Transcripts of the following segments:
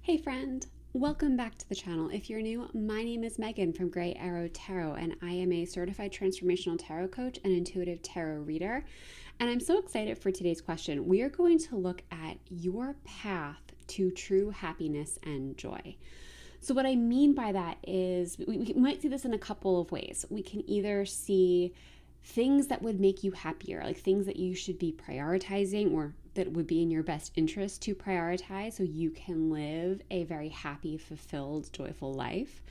Hey friend, welcome back to the channel. If you're new, my name is Megan from Grey Arrow Tarot, and I am a certified transformational tarot coach and intuitive tarot reader. And I'm so excited for today's question. We are going to look at your path to true happiness and joy. So what I mean by that is we might see this in a couple of ways. We can either see things that would make you happier, like things that you should be prioritizing or that would be in your best interest to prioritize so you can live a very happy, fulfilled, joyful life.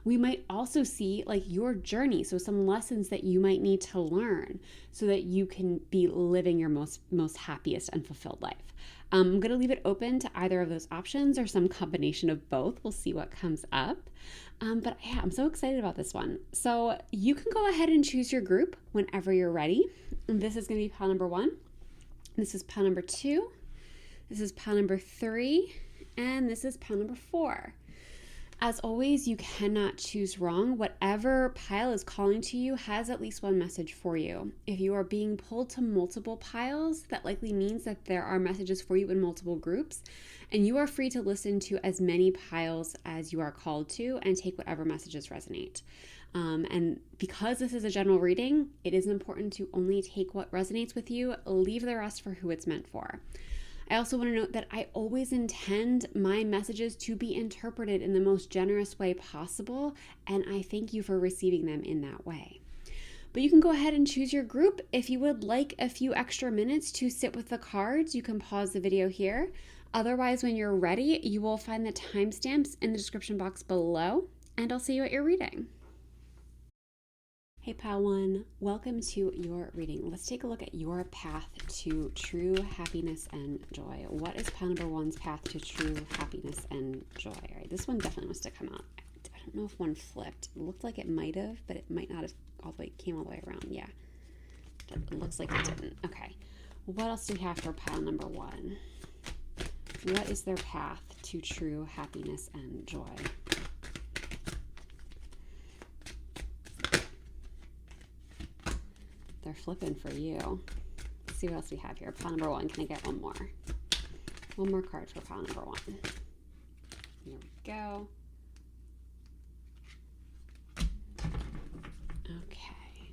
We might also see like your journey, so some lessons that you might need to learn so that you can be living your most happiest and fulfilled life. I'm going to leave it open to either of those options or some combination of both. We'll see what comes up. But yeah, I'm so excited about this one. So you can go ahead and choose your group whenever you're ready. And this is going to be pile number 1. This is pile number 2. This is pile number 3. And this is pile number 4. As always, you cannot choose wrong. Whatever pile is calling to you has at least one message for you. If you are being pulled to multiple piles, that likely means that there are messages for you in multiple groups, and you are free to listen to as many piles as you are called to and take whatever messages resonate. And because this is a general reading, it is important to only take what resonates with you, leave the rest for who it's meant for. I also want to note that I always intend my messages to be interpreted in the most generous way possible, and I thank you for receiving them in that way. But you can go ahead and choose your group. If you would like a few extra minutes to sit with the cards, you can pause the video here. Otherwise, when you're ready, you will find the timestamps in the description box below, and I'll see you at your reading. Hey pile 1, welcome to your reading. Let's take a look at your path to true happiness and joy. What is pile number 1's path to true happiness and joy? All right, this one definitely wants to come out. I don't know if one flipped. It looked like it might have, but it might not have came all the way around. Yeah, it looks like it didn't. Okay, what else do we have for pile number 1? What is their path to true happiness and joy? They're flipping for you. Let's see what else we have here. Pile number 1. Can I get one more? One more card for pile number 1. Here we go. Okay.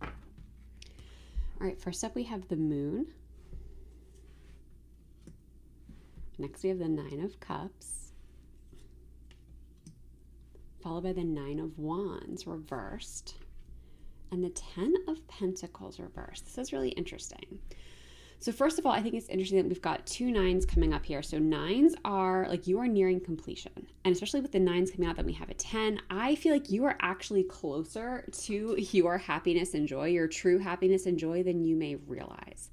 All right, first up we have the Moon. Next we have the 9 of Cups. Followed by the 9 of Wands reversed. And the 10 of Pentacles reversed. This is really interesting. So first of all, I think it's interesting that we've got 2 9s coming up here. So 9s are like you are nearing completion. And especially with the 9s coming out, then we have a 10. I feel like you are actually closer to your happiness and joy, your true happiness and joy than you may realize.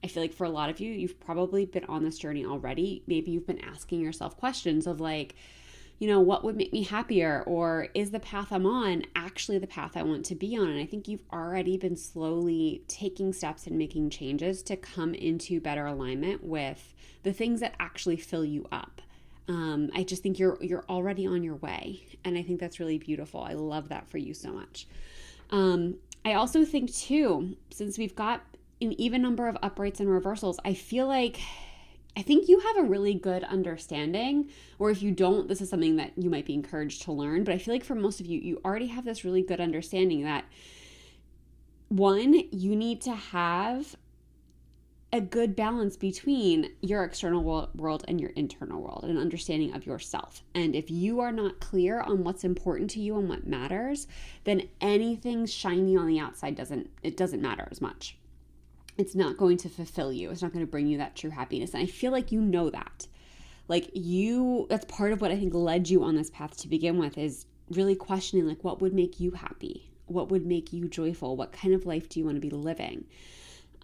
I feel like for a lot of you, you've probably been on this journey already. Maybe you've been asking yourself questions of like, you know, what would make me happier? Or is the path I'm on actually the path I want to be on? And I think you've already been slowly taking steps and making changes to come into better alignment with the things that actually fill you up. I just think you're already on your way. And I think that's really beautiful. I love that for you so much. I also think too, since we've got an even number of uprights and reversals, I think you have a really good understanding, or if you don't, this is something that you might be encouraged to learn. But I feel like for most of you, you already have this really good understanding that 1, you need to have a good balance between your external world and your internal world, an understanding of yourself. And if you are not clear on what's important to you and what matters, then anything shiny on the outside doesn't matter as much. It's not going to fulfill you. It's not going to bring you that true happiness. And I feel like you know that. That's part of what I think led you on this path to begin with, is really questioning like what would make you happy? What would make you joyful? What kind of life do you want to be living?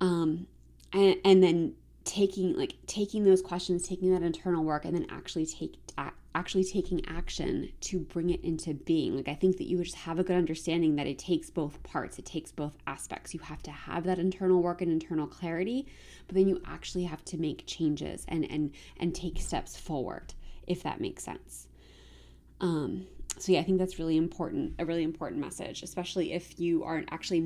And then taking those questions, taking that internal work, and then actually taking action to bring it into being. Like, I think that you would just have a good understanding that it takes both parts. It takes both aspects. You have to have that internal work and internal clarity, but then you actually have to make changes and take steps forward, if that makes sense. So yeah, I think that's really important, a really important message, especially if you aren't actually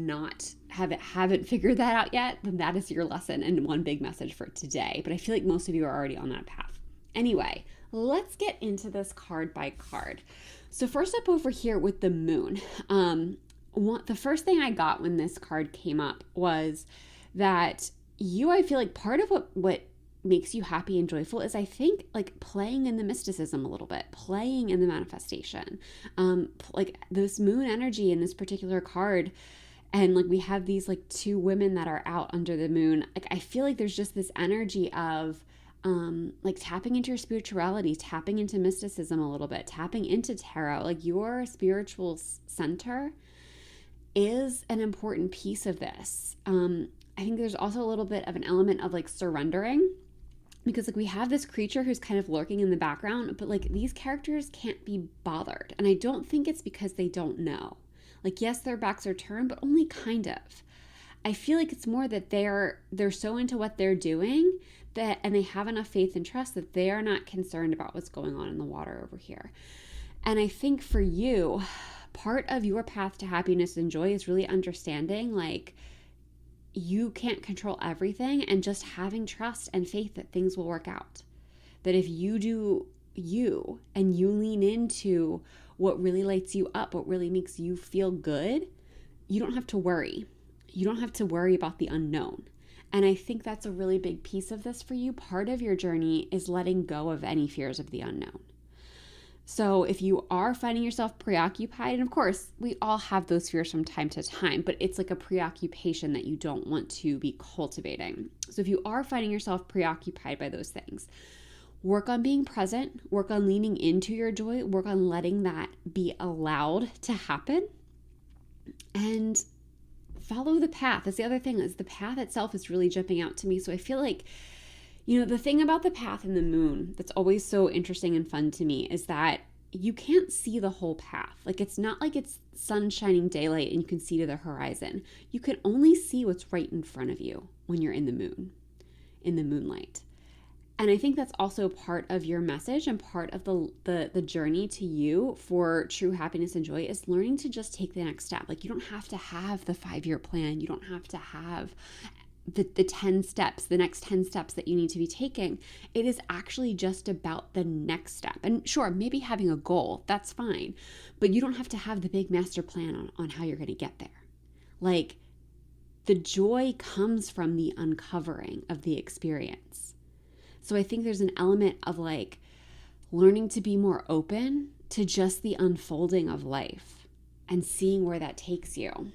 haven't figured that out yet, then that is your lesson and one big message for today. But I feel like most of you are already on that path. Anyway, let's get into this card by card. So first up over here with the moon, the first thing I got when this card came up was that I feel like part of what makes you happy and joyful is, I think, like playing in the mysticism a little bit, playing in the manifestation. Like this moon energy in this particular card, and like we have these like two women that are out under the moon. Like I feel like there's just this energy of like tapping into your spirituality, tapping into mysticism a little bit, tapping into tarot. Like your spiritual center is an important piece of this. I think there's also a little bit of an element of like surrendering, because like we have this creature who's kind of lurking in the background, but like these characters can't be bothered. And I don't think it's because they don't know. Like, yes, their backs are turned, but only kind of. I feel like it's more that they're so into what they're doing and they have enough faith and trust that they are not concerned about what's going on in the water over here. And I think for you, part of your path to happiness and joy is really understanding like you can't control everything, and just having trust and faith that things will work out. That if you do you and you lean into what really lights you up, what really makes you feel good, you don't have to worry. You don't have to worry about the unknown. And I think that's a really big piece of this for you. Part of your journey is letting go of any fears of the unknown. So if you are finding yourself preoccupied, and of course, we all have those fears from time to time, but it's like a preoccupation that you don't want to be cultivating. So if you are finding yourself preoccupied by those things, work on being present, work on leaning into your joy, work on letting that be allowed to happen, and follow the path. That's the other thing, is the path itself is really jumping out to me. So I feel like, the thing about the path and the moon that's always so interesting and fun to me is that you can't see the whole path. Like it's not like it's sun shining daylight and you can see to the horizon. You can only see what's right in front of you when you're in the moonlight. And I think that's also part of your message and part of the journey to you for true happiness and joy is learning to just take the next step. Like you don't have to have the 5-year plan. You don't have to have the 10 steps, the next 10 steps that you need to be taking. It is actually just about the next step. And sure, maybe having a goal, that's fine. But you don't have to have the big master plan on how you're going to get there. Like the joy comes from the uncovering of the experience. So I think there's an element of like learning to be more open to just the unfolding of life and seeing where that takes you.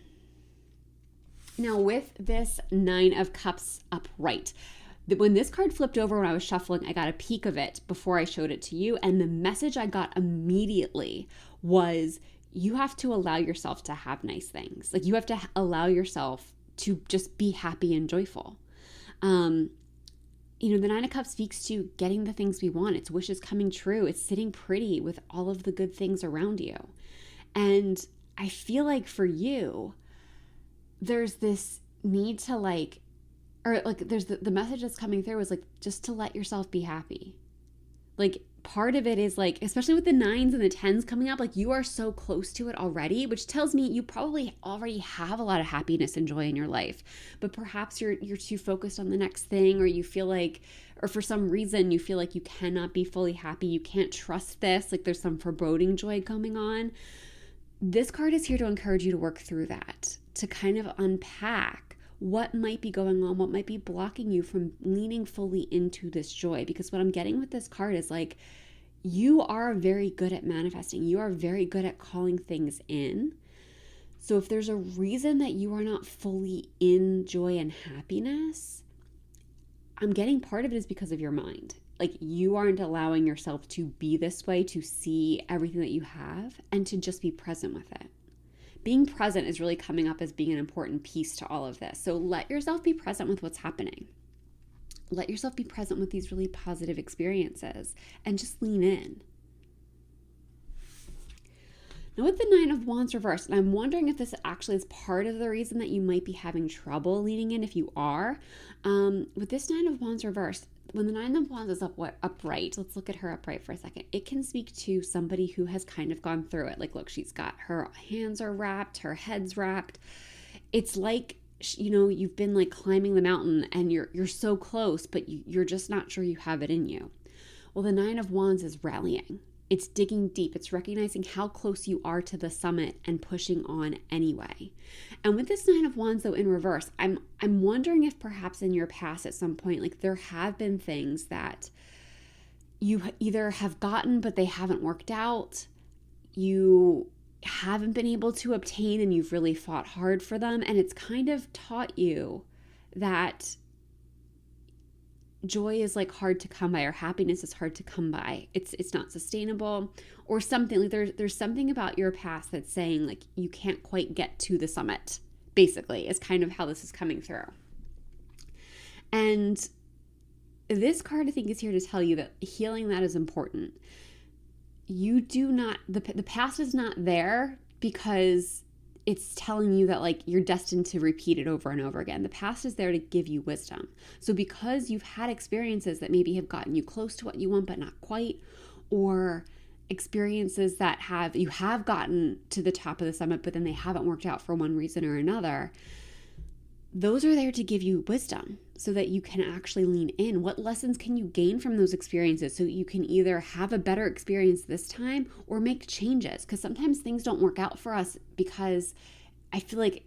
Now with this 9 of Cups upright, when this card flipped over when I was shuffling, I got a peek of it before I showed it to you. And the message I got immediately was you have to allow yourself to have nice things. Like you have to allow yourself to just be happy and joyful. The 9 of Cups speaks to getting the things we want. It's wishes coming true. It's sitting pretty with all of the good things around you. And I feel like for you, there's this need to there's the message that's coming through is like, just to let yourself be happy. Like part of it is like, especially with the 9s and the 10s coming up, like you are so close to it already, which tells me you probably already have a lot of happiness and joy in your life, but perhaps you're too focused on the next thing, or you feel like, or for some reason you feel like you cannot be fully happy. You can't trust this. Like there's some foreboding joy coming on. This card is here to encourage you to work through that, to kind of unpack what might be going on, what might be blocking you from leaning fully into this joy. Because what I'm getting with this card is like, you are very good at manifesting. You are very good at calling things in. So if there's a reason that you are not fully in joy and happiness, I'm getting part of it is because of your mind. Like you aren't allowing yourself to be this way, to see everything that you have, and to just be present with it. Being present is really coming up as being an important piece to all of this. So let yourself be present with what's happening. Let yourself be present with these really positive experiences and just lean in. Now with the 9 of Wands reversed, and I'm wondering if this actually is part of the reason that you might be having trouble leaning in. If you are, with this 9 of Wands reversed, when the 9 of Wands is upright, let's look at her upright for a second. It can speak to somebody who has kind of gone through it. Like, look, she's got her hands are wrapped, her head's wrapped. It's like, you've been like climbing the mountain and you're so close, but you're just not sure you have it in you. Well, the Nine of Wands is rallying. It's digging deep. It's recognizing how close you are to the summit and pushing on anyway. And with this Nine of Wands, though, in reverse, I'm wondering if perhaps in your past at some point, like there have been things that you either have gotten but they haven't worked out, you haven't been able to obtain, and you've really fought hard for them, and it's kind of taught you that joy is like hard to come by, or happiness is hard to come by. It's not sustainable, or something. Like there's something about your past that's saying like you can't quite get to the summit, basically, is kind of how this is coming through. And this card, I think, is here to tell you that healing that is important. You do not, the past is not there because it's telling you that like you're destined to repeat it over and over again. The past is there to give you wisdom. So because you've had experiences that maybe have gotten you close to what you want but not quite, or experiences that you have gotten to the top of the summit but then they haven't worked out for one reason or another, those are there to give you wisdom so that you can actually lean in. What lessons can you gain from those experiences so you can either have a better experience this time or make changes? Because sometimes things don't work out for us because I feel like,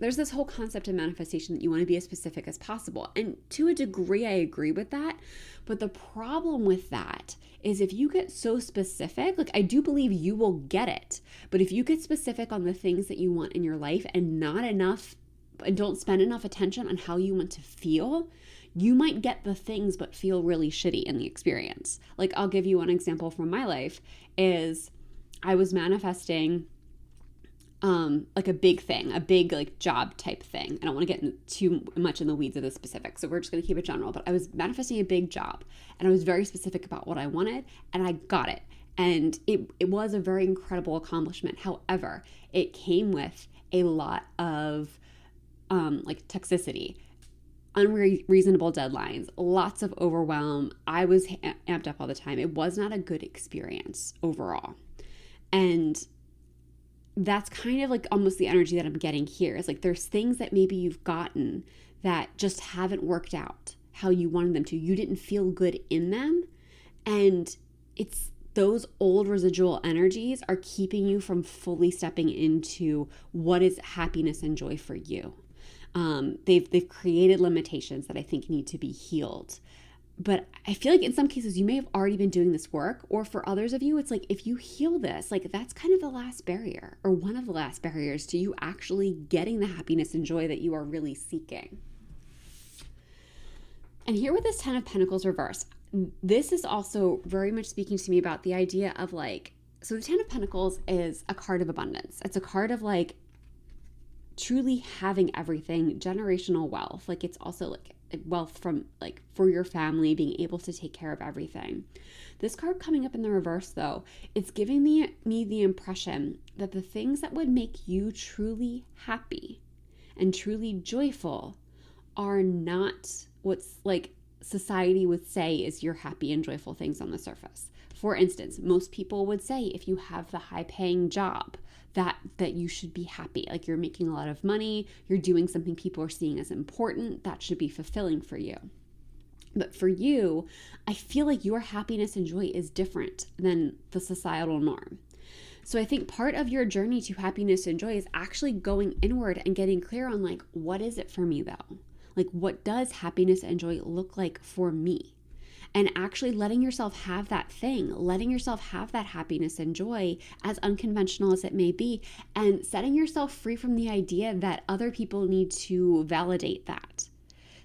there's this whole concept of manifestation that you want to be as specific as possible. And to a degree, I agree with that. But the problem with that is if you get so specific, like I do believe you will get it. But if you get specific on the things that you want in your life and not enough, and don't spend enough attention on how you want to feel, you might get the things but feel really shitty in the experience. Like I'll give you one example from my life is I was manifesting like a big thing, a big like job type thing. I don't want to get too much in the weeds of the specifics, so we're just going to keep it general. But I was manifesting a big job and I was very specific about what I wanted and I got it. And it was a very incredible accomplishment. However, it came with a lot of like toxicity, unreasonable deadlines, lots of overwhelm. I was amped up all the time. It was not a good experience overall. And that's kind of like almost the energy that I'm getting here. Is like there's things that maybe you've gotten that just haven't worked out how you wanted them to. You didn't feel good in them. And it's those old residual energies are keeping you from fully stepping into what is happiness and joy for you. They've created limitations that I think need to be healed. But I feel like in some cases you may have already been doing this work, or for others of you, it's like if you heal this, like that's kind of the last barrier, or one of the last barriers to you actually getting the happiness and joy that you are really seeking. And here with this Ten of Pentacles reverse, this is also very much speaking to me about the idea of like, so the Ten of Pentacles is a card of abundance. It's a card of like truly having everything, generational wealth. Like it's also like wealth from like for your family, being able to take care of everything. This card coming up in the reverse though, it's giving me the impression that the things that would make you truly happy and truly joyful are not what's like society would say is your happy and joyful things on the surface. For instance, most people would say if you have the high paying job that you should be happy, like you're making a lot of money, you're doing something people are seeing as important, that should be fulfilling for you. But for you, I feel like your happiness and joy is different than the societal norm. So I think part of your journey to happiness and joy is actually going inward and getting clear on like, what is it for me though? Like what does happiness and joy look like for me? And actually letting yourself have that thing, letting yourself have that happiness and joy, as unconventional as it may be, and setting yourself free from the idea that other people need to validate that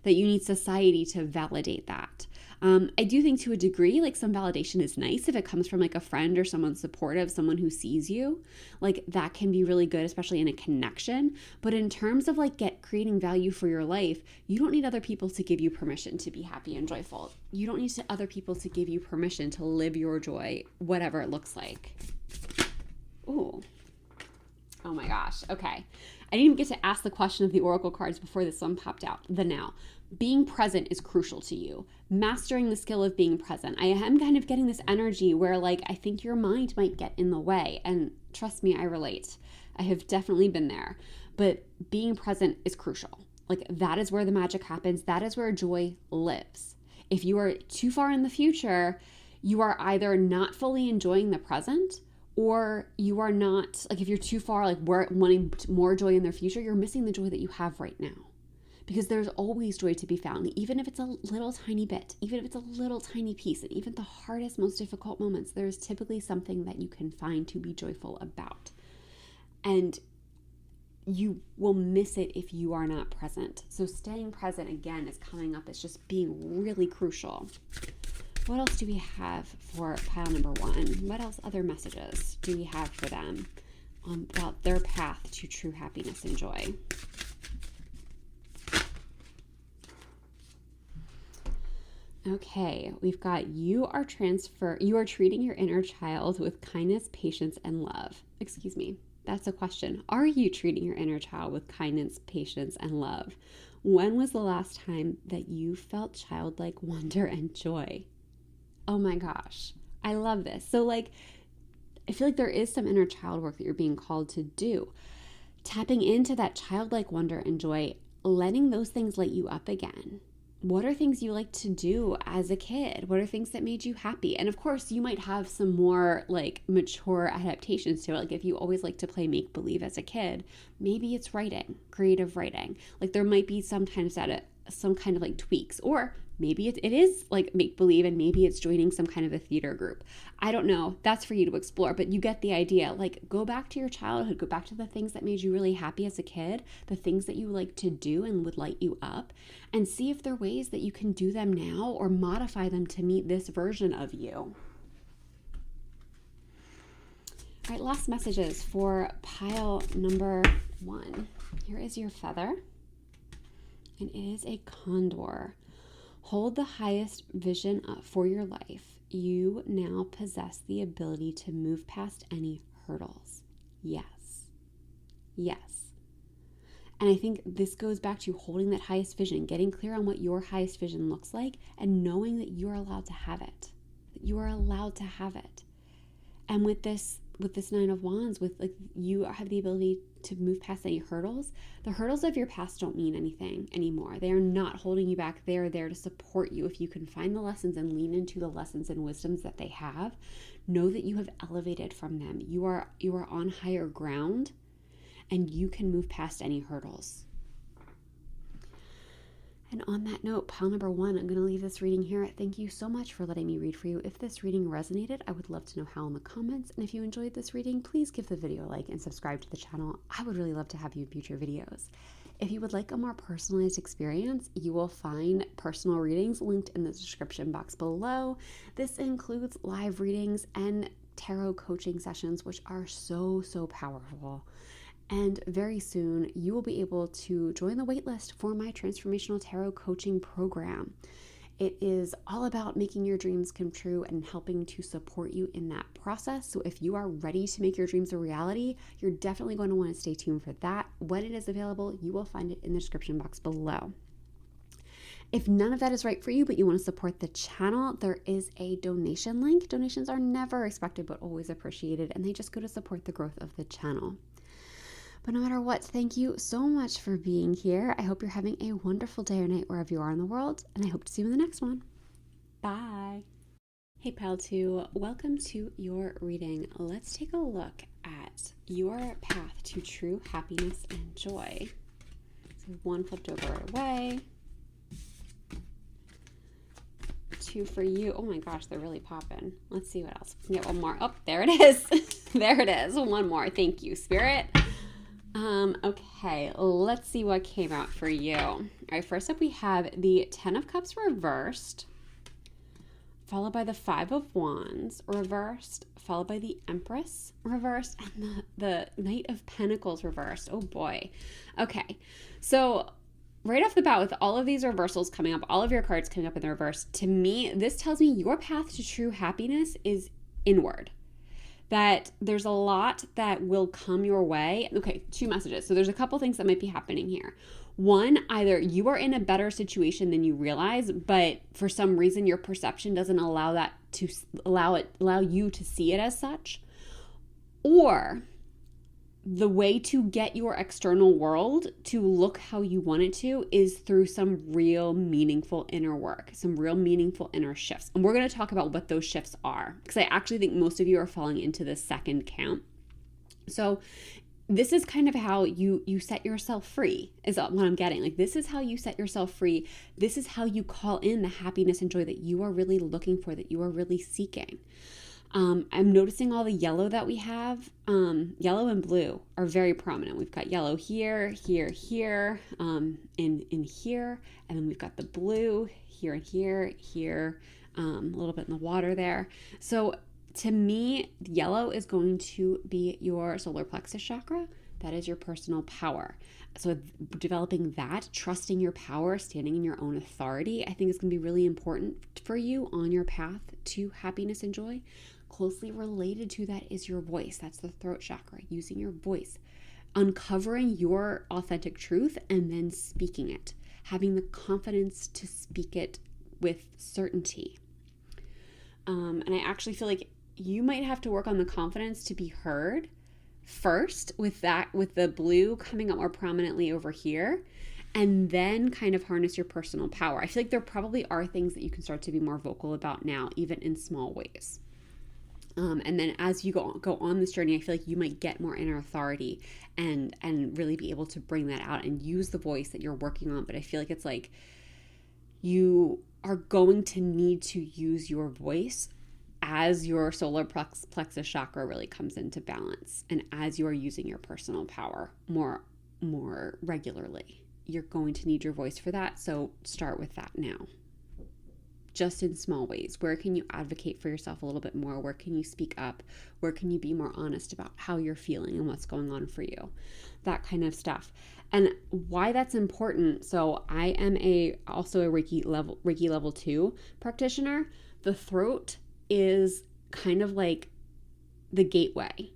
you need society to validate that. I do think to a degree, like some validation is nice if it comes from like a friend or someone supportive, someone who sees you, like that can be really good, especially in a connection. But in terms of like creating value for your life, you don't need other people to give you permission to be happy and joyful. You don't need other people to give you permission to live your joy, whatever it looks like. Ooh. Oh my gosh. Okay. I didn't even get to ask the question of the oracle cards before this one popped out. The now. Being present is crucial to you. Mastering the skill of being present. I am kind of getting this energy where like I think your mind might get in the way. And trust me, I relate. I have definitely been there. But being present is crucial. Like that is where the magic happens. That is where joy lives. If you are too far in the future, you are either not fully enjoying the present, or you are not, like if you're too far, like wanting more joy in the future, you're missing the joy that you have right now. Because there's always joy to be found, even if it's a little tiny bit, even if it's a little tiny piece, and even the hardest, most difficult moments, there's typically something that you can find to be joyful about. And you will miss it if you are not present. So staying present, again, is coming up as just being really crucial. What else do we have for pile number 1? What else, other messages do we have for them about their path to true happiness and joy? Okay, we've got you are treating your inner child with kindness, patience, and love. Excuse me. That's a question. Are you treating your inner child with kindness, patience, and love? When was the last time that you felt childlike wonder and joy? Oh my gosh, I love this. So I feel like there is some inner child work that you're being called to do. Tapping into that childlike wonder and joy, letting those things light you up again. What are things you like to do as a kid? What are things that made you happy? And of course, you might have some more mature adaptations to it. Like if you always like to play make-believe as a kid, maybe it's writing, creative writing. Like there might be sometimes some kind of tweaks, or maybe it is make-believe and maybe it's joining some kind of a theater group. I don't know. That's for you to explore, but you get the idea. Go back to your childhood, go back to the things that made you really happy as a kid, the things that you like to do and would light you up, and see if there are ways that you can do them now or modify them to meet this version of you. All right, last messages for pile number 1. Here is your feather, and it is a condor. Hold the highest vision up for your life. You now possess the ability to move past any hurdles. Yes. Yes. And I think this goes back to holding that highest vision, getting clear on what your highest vision looks like, and knowing that you are allowed to have it. That you are allowed to have it. And with this 9 of Wands, you have the ability to move past any hurdles. The hurdles of your past don't mean anything anymore. They are not holding you back. They are there to support you. If you can find the lessons and lean into the lessons and wisdoms that they have, know that you have elevated from them. You are on higher ground, and you can move past any hurdles. And on that note, pile number 1, I'm going to leave this reading here. Thank you so much for letting me read for you. If this reading resonated, I would love to know how in the comments. And if you enjoyed this reading, please give the video a like and subscribe to the channel. I would really love to have you in future videos. If you would like a more personalized experience, you will find personal readings linked in the description box below. This includes live readings and tarot coaching sessions, which are so, so powerful. And very soon, you will be able to join the waitlist for my Transformational Tarot Coaching Program. It is all about making your dreams come true and helping to support you in that process. So if you are ready to make your dreams a reality, you're definitely going to want to stay tuned for that. When it is available, you will find it in the description box below. If none of that is right for you, but you want to support the channel, there is a donation link. Donations are never expected, but always appreciated, and they just go to support the growth of the channel. But no matter what, thank you so much for being here. I hope you're having a wonderful day or night wherever you are in the world, and I hope to see you in the next one. Bye. Hey, Pile 2, welcome to your reading. Let's take a look at your path to true happiness and joy. So 1 flipped over right away. 2 for you. Oh my gosh, they're really popping. Let's see what else. We can get one more. Oh, there it is. There it is. One more. Thank you, Spirit. Okay, let's see what came out for you. All right, first up we have the 10 of Cups reversed, followed by the 5 of Wands reversed, followed by the Empress reversed, and the Knight of Pentacles reversed. Oh boy. Okay, so right off the bat, with all of these reversals coming up, all of your cards coming up in the reverse, to me, this tells me your path to true happiness is inward. That there's a lot that will come your way. Okay, 2 messages. So there's a couple things that might be happening here. One, either you are in a better situation than you realize, but for some reason your perception doesn't allow that to allow you to see it as such. Or the way to get your external world to look how you want it to is through some real meaningful inner work, some real meaningful inner shifts. And we're going to talk about what those shifts are, because I actually think most of you are falling into the second camp. So this is kind of how you set yourself free, is what I'm getting. Like, this is how you set yourself free. This is how you call in the happiness and joy that you are really looking for, that you are really seeking. I'm noticing all the yellow that we have. Yellow and blue are very prominent. We've got yellow here, here, here, in here, and then we've got the blue here and here, here, a little bit in the water there. So to me, yellow is going to be your solar plexus chakra. That is your personal power. So developing that, trusting your power, standing in your own authority, I think is going to be really important for you on your path to happiness and joy. Closely related to that is your voice. That's the throat chakra, using your voice, uncovering your authentic truth and then speaking it, having the confidence to speak it with certainty. And I actually feel like you might have to work on the confidence to be heard first, with the blue coming up more prominently over here, and then kind of harness your personal power. I feel like there probably are things that you can start to be more vocal about now, even in small ways. And then as you go on this journey, I feel like you might get more inner authority and really be able to bring that out and use the voice that you're working on. But I feel like it's like you are going to need to use your voice as your solar plexus chakra really comes into balance, and as you are using your personal power more regularly. You're going to need your voice for that. So start with that now. Just in small ways. Where can you advocate for yourself a little bit more? Where can you speak up? Where can you be more honest about how you're feeling and what's going on for you? That kind of stuff. And why that's important. So I am also a Reiki level 2 practitioner. The throat is kind of like the gateway.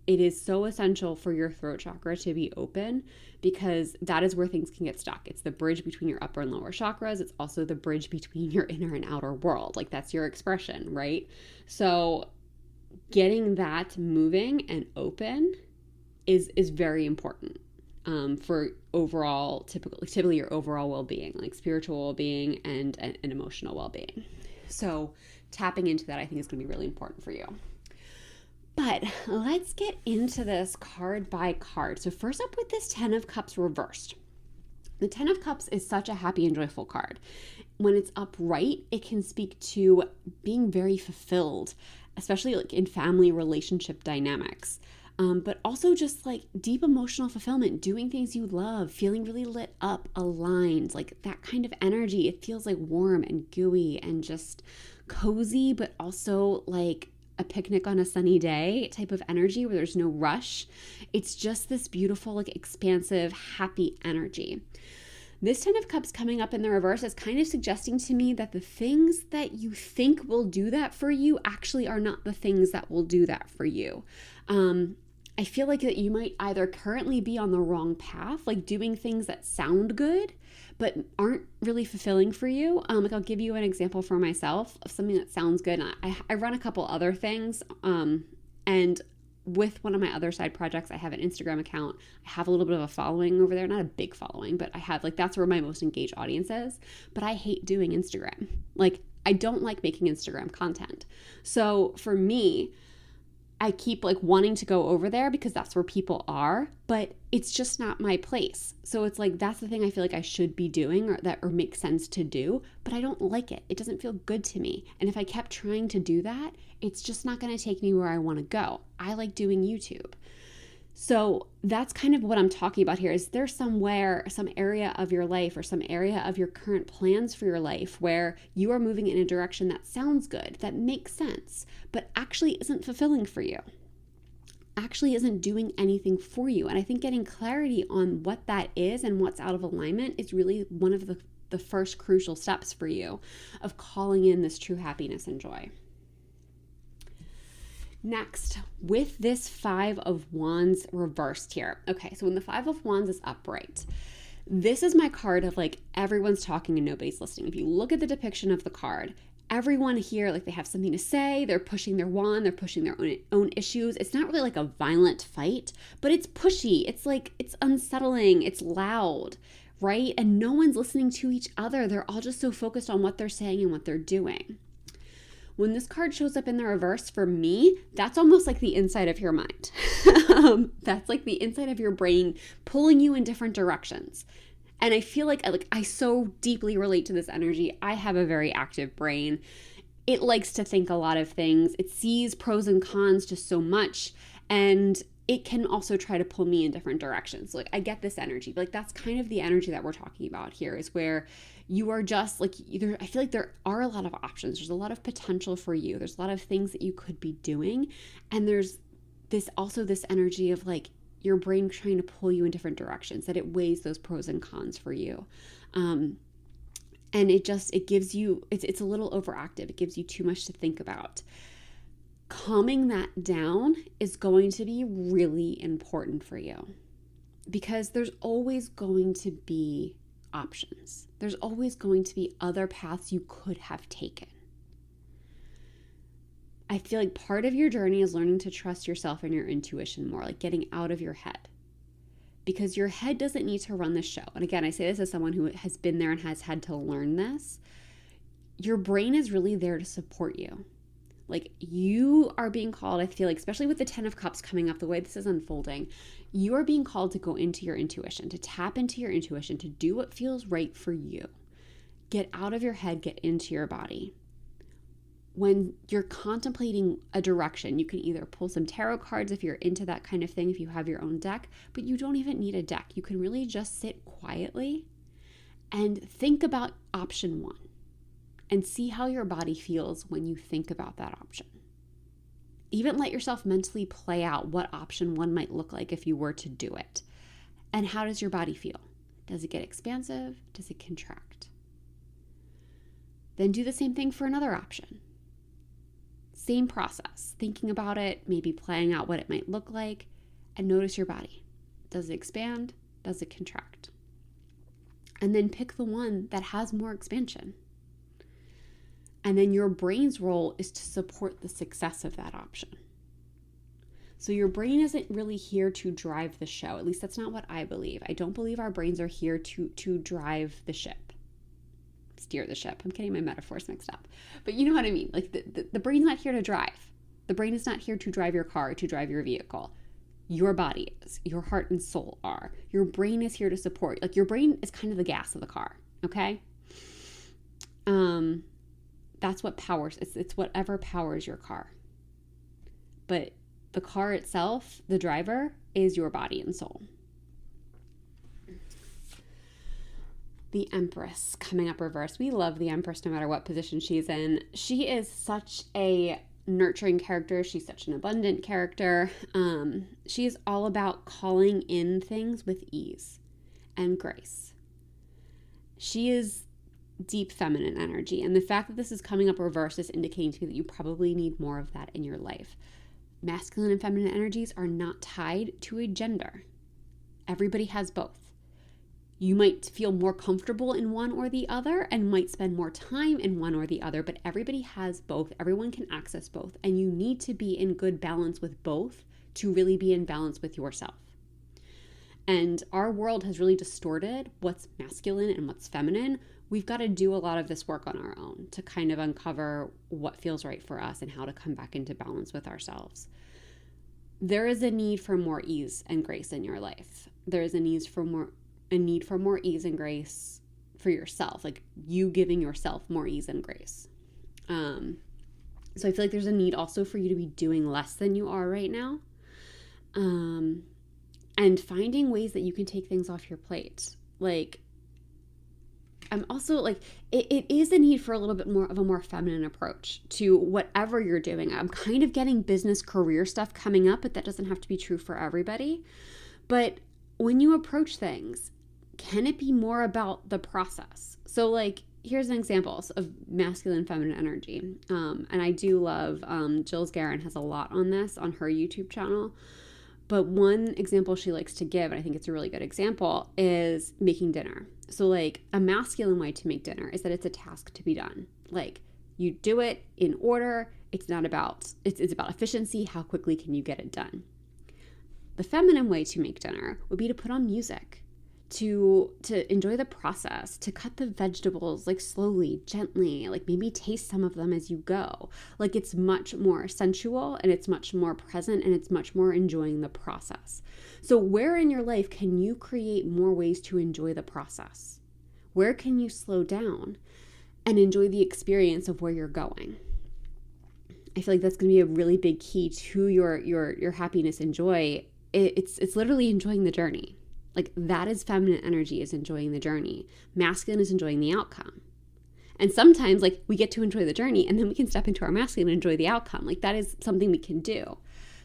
It is so essential for your throat chakra to be open, because that is where things can get stuck. It's the bridge between your upper and lower chakras. It's also the bridge between your inner and outer world. Like, that's your expression, right? So getting that moving and open is very important for overall, typically your overall well-being, like spiritual well-being and emotional well-being. So tapping into that, I think, is going to be really important for you. But let's get into this card by card. So first up with this 10 of Cups reversed. The 10 of Cups is such a happy and joyful card. When it's upright, it can speak to being very fulfilled, especially like in family relationship dynamics. But also just like deep emotional fulfillment, doing things you love, feeling really lit up, aligned, like that kind of energy. It feels like warm and gooey and just cozy, but also like a picnic on a sunny day type of energy where there's no rush. It's just this beautiful, like expansive, happy energy. This 10 of Cups coming up in the reverse is kind of suggesting to me that the things that you think will do that for you actually are not the things that will do that for you. I feel like that you might either currently be on the wrong path, like doing things that sound good, but aren't really fulfilling for you. Like, I'll give you an example for myself of something that sounds good. And I run a couple other things. And with one of my other side projects, I have an Instagram account. I have a little bit of a following over there, not a big following, but I have, like, that's where my most engaged audience is. But I hate doing Instagram. Like, I don't like making Instagram content. So for me, I keep like wanting to go over there because that's where people are, but it's just not my place. So it's like, that's the thing I feel like I should be doing or makes sense to do, but I don't like it. It doesn't feel good to me. And if I kept trying to do that, it's just not going to take me where I want to go. I like doing YouTube. So that's kind of what I'm talking about here. Is there somewhere, some area of your life or some area of your current plans for your life where you are moving in a direction that sounds good, that makes sense, but actually isn't fulfilling for you, actually isn't doing anything for you? And I think getting clarity on what that is and what's out of alignment is really one of the first crucial steps for you of calling in this true happiness and joy. Next, with this 5 of Wands reversed here. Okay, so when the 5 of Wands is upright, this is my card of like everyone's talking and nobody's listening. If you look at the depiction of the card, everyone here, like they have something to say, they're pushing their wand, they're pushing their own issues. It's not really like a violent fight, but it's pushy. It's like, it's unsettling, it's loud, right? And no one's listening to each other. They're all just so focused on what they're saying and what they're doing. When this card shows up in the reverse, for me, that's almost like the inside of your mind. That's like the inside of your brain pulling you in different directions. And I feel like I so deeply relate to this energy. I have a very active brain. It likes to think a lot of things. It sees pros and cons just so much. And it can also try to pull me in different directions. Like, I get this energy. Like, that's kind of the energy that we're talking about here, is where you are just like, I feel like there are a lot of options. There's a lot of potential for you. There's a lot of things that you could be doing. And there's this energy of like, your brain trying to pull you in different directions, that it weighs those pros and cons for you. And it gives you, it's a little overactive. It gives you too much to think about. Calming that down is going to be really important for you, because there's always going to be options. There's always going to be other paths you could have taken. I feel like part of your journey is learning to trust yourself and your intuition more, like getting out of your head, because your head doesn't need to run the show. And again, I say this as someone who has been there and has had to learn this. Your brain is really there to support you. Like, you are being called, I feel like, especially with the 10 of Cups coming up, the way this is unfolding, you are being called to go into your intuition, to tap into your intuition, to do what feels right for you. Get out of your head, get into your body. When you're contemplating a direction, you can either pull some tarot cards if you're into that kind of thing, if you have your own deck, but you don't even need a deck. You can really just sit quietly and think about option one and see how your body feels when you think about that option. Even let yourself mentally play out what option one might look like if you were to do it. And how does your body feel? Does it get expansive? Does it contract? Then do the same thing for another option. Same process, thinking about it, maybe playing out what it might look like, and notice your body. Does it expand? Does it contract? And then pick the one that has more expansion. And then your brain's role is to support the success of that option. So your brain isn't really here to drive the show. At least that's not what I believe. I don't believe our brains are here to drive the ship. Steer the ship. I'm getting my metaphors mixed up. But you know what I mean? Like, the brain's not here to drive. The brain is not here to drive your car, to drive your vehicle. Your body is. Your heart and soul are. Your brain is here to support. Like, your brain is kind of the gas of the car, okay? That's what powers. It's whatever powers your car. But the car itself, the driver, is your body and soul. The Empress coming up reverse. We love the Empress no matter what position she's in. She is such a nurturing character. She's such an abundant character. She is all about calling in things with ease and grace. She is deep feminine energy. And the fact that this is coming up reverse is indicating to me that you probably need more of that in your life. Masculine and feminine energies are not tied to a gender. Everybody has both. You might feel more comfortable in one or the other and might spend more time in one or the other, but everybody has both. Everyone can access both, and you need to be in good balance with both to really be in balance with yourself. And our world has really distorted what's masculine and what's feminine. We've got to do a lot of this work on our own to kind of uncover what feels right for us and how to come back into balance with ourselves. There is a need for more ease and grace in your life. There is a need for more ease and grace for yourself, like you giving yourself more ease and grace. So I feel like there's a need also for you to be doing less than you are right now. And finding ways that you can take things off your plate. Like, I'm also like, it is a need for a little bit more of a more feminine approach to whatever you're doing. I'm kind of getting business career stuff coming up, but that doesn't have to be true for everybody. But when you approach things, can it be more about the process? So like, here's an example of masculine feminine energy. And I do love, Jill's Guerin has a lot on this on her YouTube channel. But one example she likes to give, and I think it's a really good example, is making dinner. So like a masculine way to make dinner is that it's a task to be done. Like You do it in order. It's about efficiency. How quickly can you get it done? The feminine way to make dinner would be to put on music, to enjoy the process, to cut the vegetables like slowly, gently, like maybe taste some of them as you go. Like it's much more sensual and it's much more present and it's much more enjoying the process. So where in your life can you create more ways to enjoy the process? Where can you slow down and enjoy the experience of where you're going? I feel like that's going to be a really big key to your happiness and joy. It's literally enjoying the journey. Like that is feminine energy, is enjoying the journey. Masculine is enjoying the outcome. And sometimes like we get to enjoy the journey and then we can step into our masculine and enjoy the outcome. Like that is something we can do.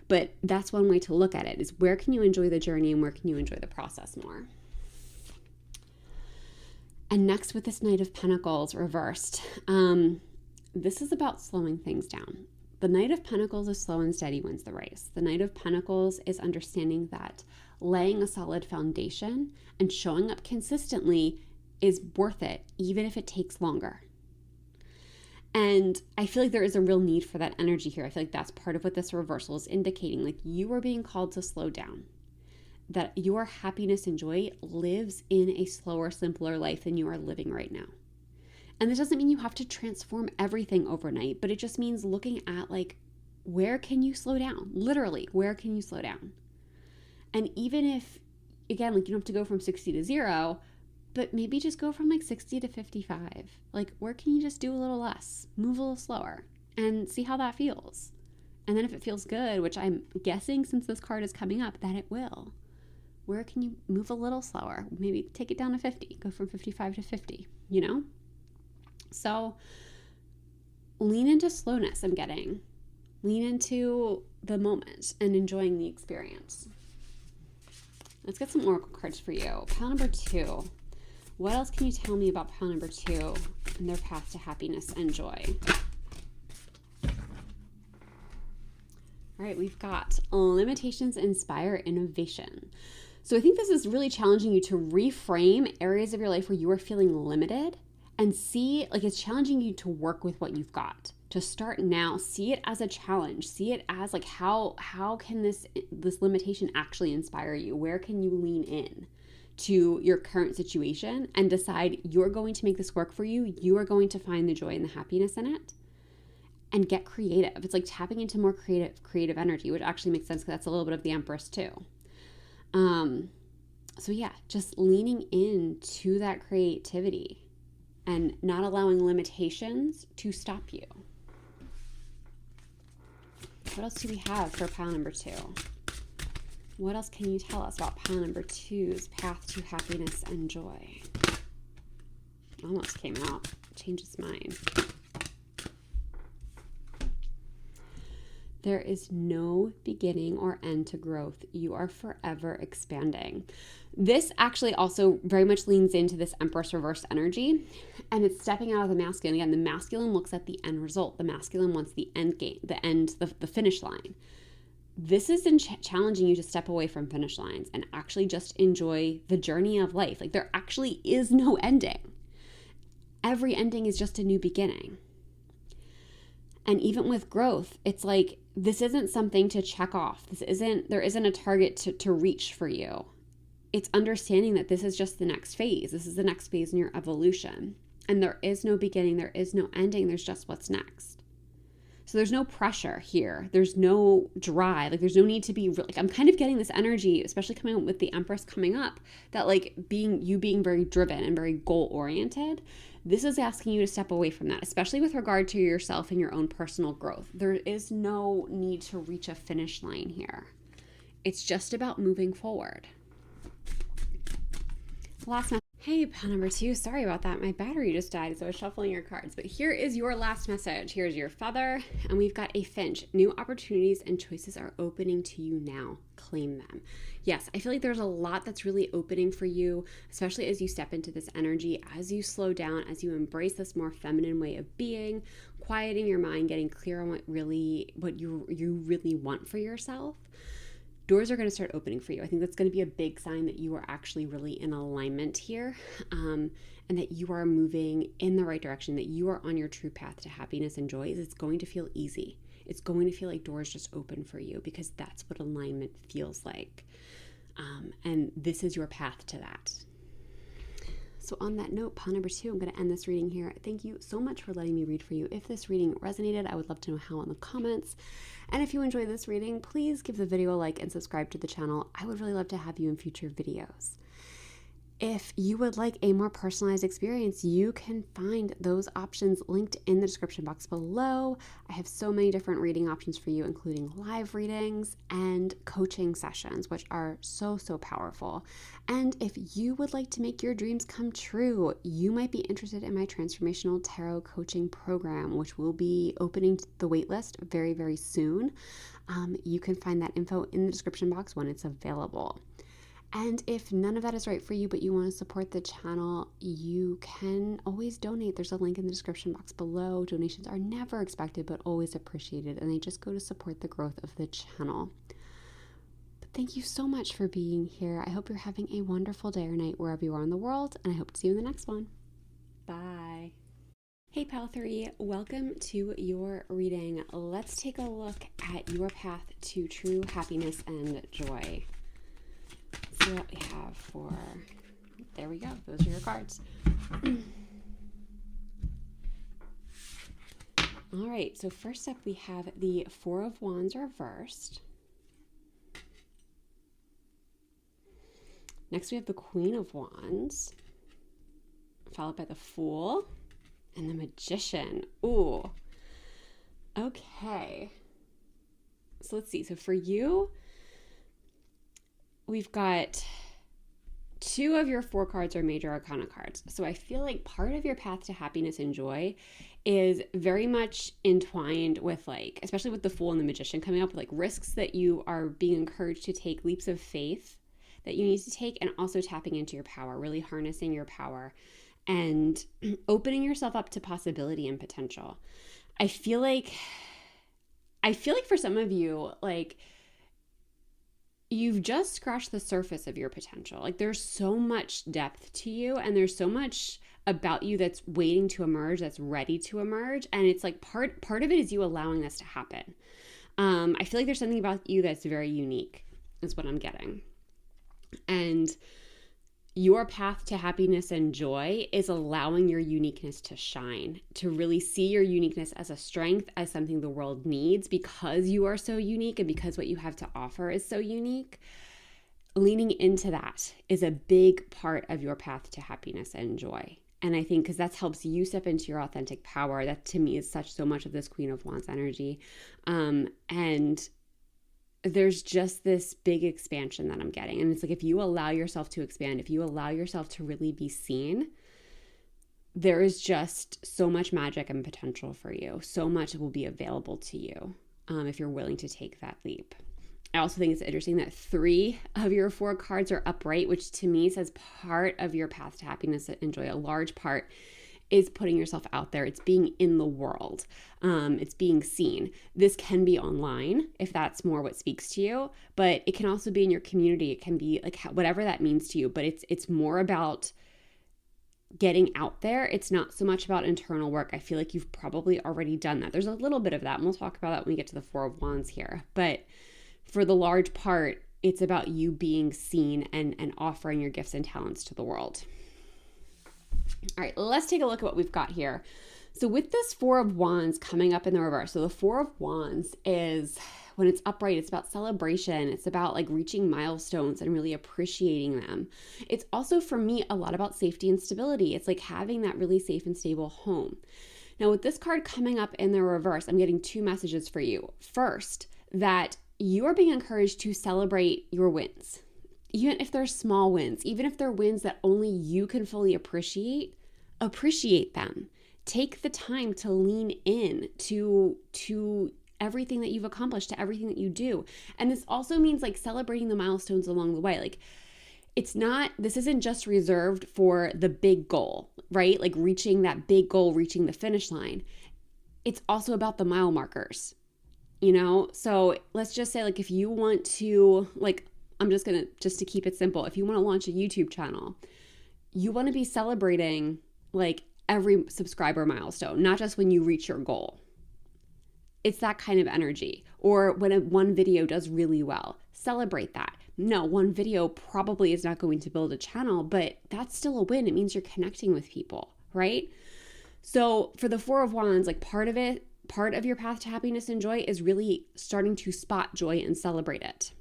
But that's one way to look at it, is where can you enjoy the journey and where can you enjoy the process more? And next with this Knight of Pentacles reversed, this is about slowing things down. The Knight of Pentacles is slow and steady wins the race. The Knight of Pentacles is understanding that laying a solid foundation and showing up consistently is worth it, even if it takes longer. And I feel like there is a real need for that energy here. I feel like that's part of what this reversal is indicating. Like you are being called to slow down. That your happiness and joy lives in a slower, simpler life than you are living right now. And this doesn't mean you have to transform everything overnight, but it just means looking at like, where can you slow down? Literally, where can you slow down? And even if, again, like you don't have to go from 60 to 0, but maybe just go from like 60 to 55. Like where can you just do a little less, move a little slower and see how that feels? And then if it feels good, which I'm guessing since this card is coming up that it will, where can you move a little slower? Maybe take it down to 50, go from 55 to 50, you know? So lean into slowness, I'm getting. Lean into the moment and enjoying the experience. Let's get some oracle cards for you. Pile number 2. What else can you tell me about pile number 2 and their path to happiness and joy? All right, we've got limitations inspire innovation. So I think this is really challenging you to reframe areas of your life where you are feeling limited and see, like it's challenging you to work with what you've got. To start now, see it as a challenge. See it as like how can this limitation actually inspire you? Where can you lean in to your current situation and decide you're going to make this work for you? You are going to find the joy and the happiness in it and get creative. It's like tapping into more creative energy, which actually makes sense because that's a little bit of the Empress too. So yeah, just leaning into that creativity and not allowing limitations to stop you. What else do we have for pile number 2? What else can you tell us about pile number 2's path to happiness and joy? Almost came out. Changed its mind. There is no beginning or end to growth. You are forever expanding. This actually also very much leans into this Empress reverse energy, and it's stepping out of the masculine. Again, the masculine looks at the end result. The masculine wants the end game, the finish line. This is challenging you to step away from finish lines and actually just enjoy the journey of life. Like there actually is no ending. Every ending is just a new beginning. And even with growth, it's like, this isn't something to check off. There isn't a target to reach for you. It's understanding that this is just the next phase. This is the next phase in your evolution. And there is no beginning, there is no ending, there's just what's next. So there's no pressure here. There's no drive. Like there's no need to be, like I'm kind of getting this energy, especially coming up with the Empress coming up, that like being very driven and very goal oriented. This is asking you to step away from that, especially with regard to yourself and your own personal growth. There is no need to reach a finish line here. It's just about moving forward. Last message. Hey, pile number 2. Sorry about that. My battery just died, so I was shuffling your cards. But here is your last message. Here's your feather, and we've got a finch. New opportunities and choices are opening to you now. Claim them. Yes, I feel like there's a lot that's really opening for you, especially as you step into this energy, as you slow down, as you embrace this more feminine way of being, quieting your mind, getting clear on what you really want for yourself. doors are going to start opening for you. I think that's going to be a big sign that you are actually really in alignment here, and that you are moving in the right direction, that you are on your true path to happiness and joy. It's going to feel easy. It's going to feel like doors just open for you, because that's what alignment feels like. And this is your path to that. So on that note, pile number 2, I'm going to end this reading here. Thank you so much for letting me read for you. If this reading resonated, I would love to know how in the comments. And if you enjoyed this reading, please give the video a like and subscribe to the channel. I would really love to have you in future videos. If you would like a more personalized experience, you can find those options linked in the description box below. I have so many different reading options for you, including live readings and coaching sessions, which are so so powerful. And if you would like to make your dreams come true, you might be interested in my Transformational Tarot Coaching Program, which will be opening the waitlist very, very soon. You can find that info in the description box when it's available. And if none of that is right for you, but you want to support the channel, you can always donate. There's a link in the description box below. Donations are never expected, but always appreciated, and they just go to support the growth of the channel. But thank you so much for being here. I hope you're having a wonderful day or night wherever you are in the world, and I hope to see you in the next one. Bye. Hey Pile 3, welcome to your reading. Let's take a look at your path to true happiness and joy. See what we have for, there we go, those are your cards. All right, so first up we have the Four of Wands reversed. Next we have the Queen of Wands, followed by the Fool and the Magician. Ooh, okay. So let's see, so for you, we've got 2 of your 4 cards are major arcana cards. So I feel like part of your path to happiness and joy is very much entwined with, like, especially with the Fool and the Magician coming up, with like risks that you are being encouraged to take, leaps of faith that you need to take, and also tapping into your power, really harnessing your power and opening yourself up to possibility and potential. I feel like for some of you, like, you've just scratched the surface of your potential. Like, there's so much depth to you, and there's so much about you that's waiting to emerge, that's ready to emerge. And it's like part of it is you allowing this to happen. I feel like there's something about you that's very unique, is what I'm getting. And your path to happiness and joy is allowing your uniqueness to shine, to really see your uniqueness as a strength, as something the world needs, because you are so unique and because what you have to offer is so unique. Leaning into that is a big part of your path to happiness and joy. And I think because that helps you step into your authentic power. That to me is so much of this Queen of Wands energy. And there's just this big expansion that I'm getting. And it's like, if you allow yourself to expand, if you allow yourself to really be seen, there is just so much magic and potential for you. So much will be available to you if you're willing to take that leap. I also think it's interesting that 3 of your 4 cards are upright, which to me says part of your path to happiness and joy, a large part, is putting yourself out there. It's being in the world. It's being seen. This can be online if that's more what speaks to you, but it can also be in your community. It can be like whatever that means to you, but it's more about getting out there. It's not so much about internal work. I feel like you've probably already done that. There's a little bit of that, and we'll talk about that when we get to the Four of Wands here. But for the large part, it's about you being seen and offering your gifts and talents to the world. All right, let's take a look at what we've got here. So with this Four of Wands coming up in the reverse, so the Four of Wands is, when it's upright, it's about celebration. It's about like reaching milestones and really appreciating them. It's also, for me, a lot about safety and stability. It's like having that really safe and stable home. Now with this card coming up in the reverse, I'm getting 2 messages for you. First, that you are being encouraged to celebrate your wins. Even if they're small wins, even if they're wins that only you can fully appreciate them. Take the time to lean in to everything that you've accomplished, to everything that you do. And this also means like celebrating the milestones along the way. Like, this isn't just reserved for the big goal, right? Like reaching that big goal, reaching the finish line. It's also about the mile markers. So let's just say, like, if you want to, like, I'm just gonna, just to keep it simple, if you want to launch a YouTube channel, you want to be celebrating like every subscriber milestone, not just when you reach your goal. It's that kind of energy. Or when one video does really well, celebrate that. No, one video probably is not going to build a channel, but that's still a win. It means you're connecting with people, right? So for the Four of Wands, like, part of your path to happiness and joy is really starting to spot joy and celebrate it.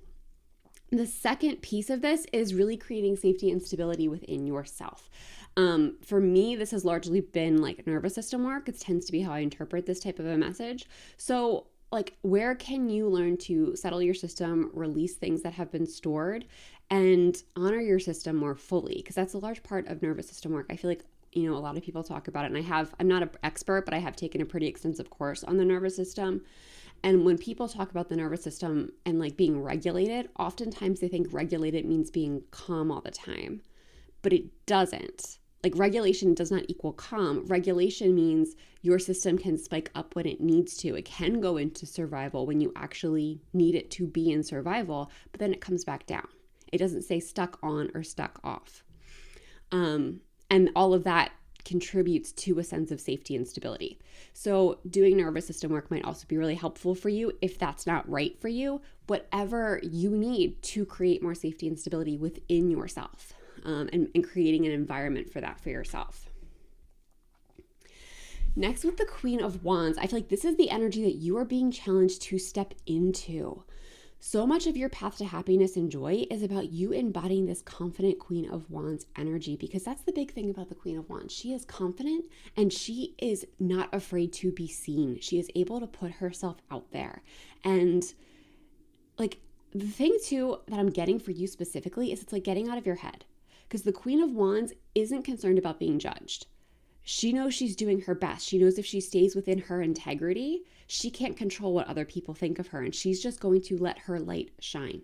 The second piece of this is really creating safety and stability within yourself. For me, this has largely been like nervous system work. It tends to be how I interpret this type of a message. So, like, where can you learn to settle your system, release things that have been stored, and honor your system more fully? Because that's a large part of nervous system work. I feel like, a lot of people talk about it, and I'm not an expert, but I have taken a pretty extensive course on the nervous system. And when people talk about the nervous system and like being regulated, oftentimes they think regulated means being calm all the time, but it doesn't. Like, regulation does not equal calm. Regulation means your system can spike up when it needs to. It can go into survival when you actually need it to be in survival, but then it comes back down. It doesn't say stuck on or stuck off. And all of that contributes to a sense of safety and stability. So doing nervous system work might also be really helpful for you if that's not right for you. Whatever you need to create more safety and stability within yourself, and creating an environment for that for yourself. Next, with the Queen of Wands, I feel like this is the energy that you are being challenged to step into. So much of your path to happiness and joy is about you embodying this confident Queen of Wands energy, because that's the big thing about the Queen of Wands. She is confident and she is not afraid to be seen. She is able to put herself out there. And like, the thing too that I'm getting for you specifically is it's like getting out of your head, because the Queen of Wands isn't concerned about being judged. She knows she's doing her best. She knows if she stays within her integrity, she can't control what other people think of her, and she's just going to let her light shine.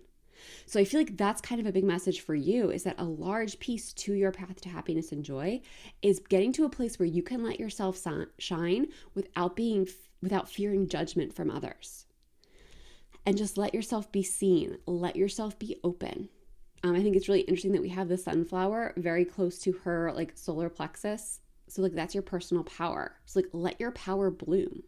So I feel like that's kind of a big message for you, is that a large piece to your path to happiness and joy is getting to a place where you can let yourself shine without fearing judgment from others. And just let yourself be seen, let yourself be open. I think it's really interesting that we have the sunflower very close to her like solar plexus. So like, that's your personal power. So like, let your power bloom.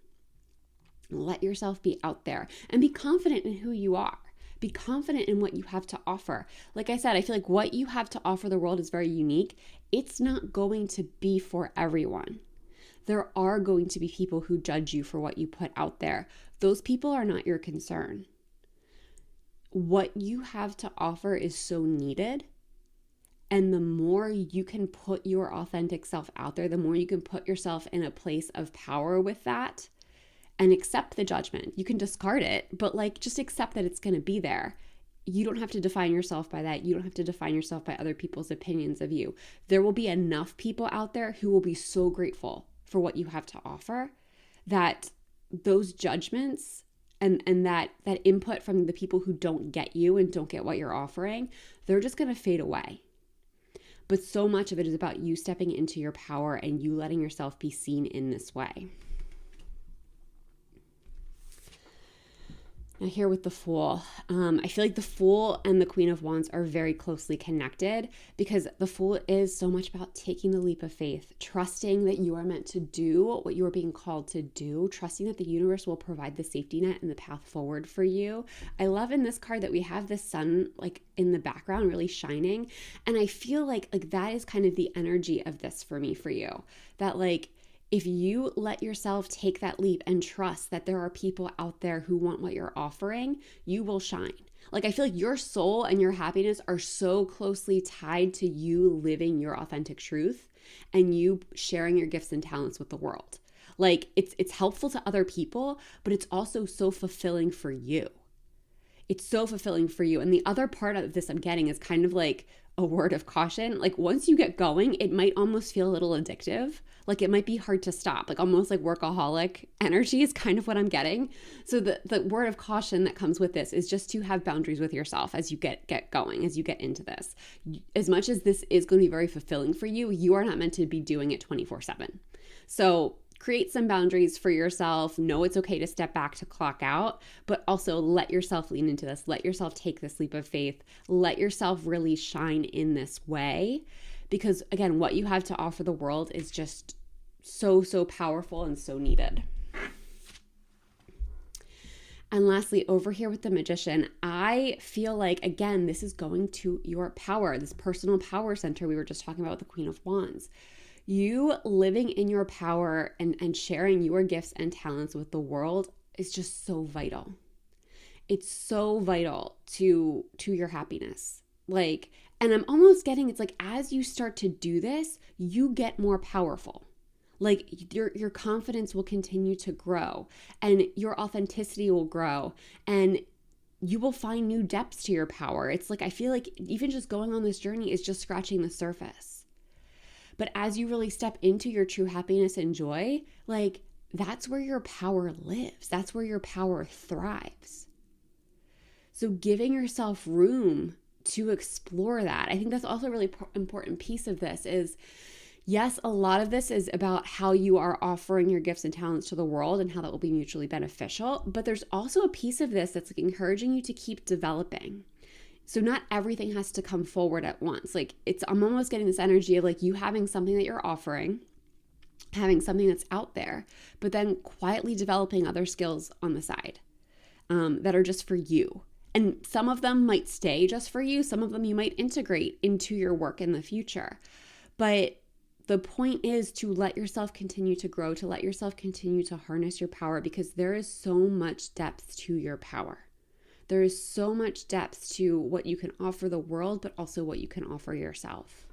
Let yourself be out there and be confident in who you are. Be confident in what you have to offer. Like I said, I feel like what you have to offer the world is very unique. It's not going to be for everyone. There are going to be people who judge you for what you put out there. Those people are not your concern. What you have to offer is so needed. And the more you can put your authentic self out there, the more you can put yourself in a place of power with that and accept the judgment. You can discard it, but like, just accept that it's going to be there. You don't have to define yourself by that. You don't have to define yourself by other people's opinions of you. There will be enough people out there who will be so grateful for what you have to offer that those judgments and that input from the people who don't get you and don't get what you're offering, they're just going to fade away. But so much of it is about you stepping into your power and you letting yourself be seen in this way. Now here with the Fool, I feel like the Fool and the Queen of Wands are very closely connected, because the Fool is so much about taking the leap of faith, trusting that you are meant to do what you are being called to do, trusting that the universe will provide the safety net and the path forward for you. I love in this card that we have the sun like in the background really shining, and I feel like that is kind of the energy of this for me, for you, that like, if you let yourself take that leap and trust that there are people out there who want what you're offering, you will shine. Like, I feel like your soul and your happiness are so closely tied to you living your authentic truth and you sharing your gifts and talents with the world. Like, it's helpful to other people, but it's also so fulfilling for you. It's so fulfilling for you. And the other part of this I'm getting is kind of like a word of caution. Like, once you get going, it might almost feel a little addictive. Like, it might be hard to stop, like almost like workaholic energy is kind of what I'm getting. So the word of caution that comes with this is just to have boundaries with yourself as you get going, as you get into this. As much as this is going to be very fulfilling for you, you are not meant to be doing it 24/7. So create some boundaries for yourself. Know it's okay to step back, to clock out, but also let yourself lean into this. Let yourself take this leap of faith. Let yourself really shine in this way. Because again, what you have to offer the world is just so powerful and so needed. And lastly, over here with the Magician, I feel like, again, this is going to your power, this personal power center we were just talking about with the Queen of Wands. You living in your power and sharing your gifts and talents with the world is just so vital. It's so vital to your happiness. Like, and I'm almost getting, it's like, as you start to do this, you get more powerful. Like your confidence will continue to grow and your authenticity will grow and you will find new depths to your power. It's like, I feel like even just going on this journey is just scratching the surface. But as you really step into your true happiness and joy, like that's where your power lives. That's where your power thrives. So giving yourself room to explore that. I think that's also a really important piece of this is, yes, a lot of this is about how you are offering your gifts and talents to the world and how that will be mutually beneficial. But there's also a piece of this that's like encouraging you to keep developing. So not everything has to come forward at once. Like I'm almost getting this energy of like you having something that you're offering, having something that's out there, but then quietly developing other skills on the side that are just for you. And some of them might stay just for you. Some of them you might integrate into your work in the future. But the point is to let yourself continue to grow, to let yourself continue to harness your power, because there is so much depth to your power. There is so much depth to what you can offer the world, but also what you can offer yourself.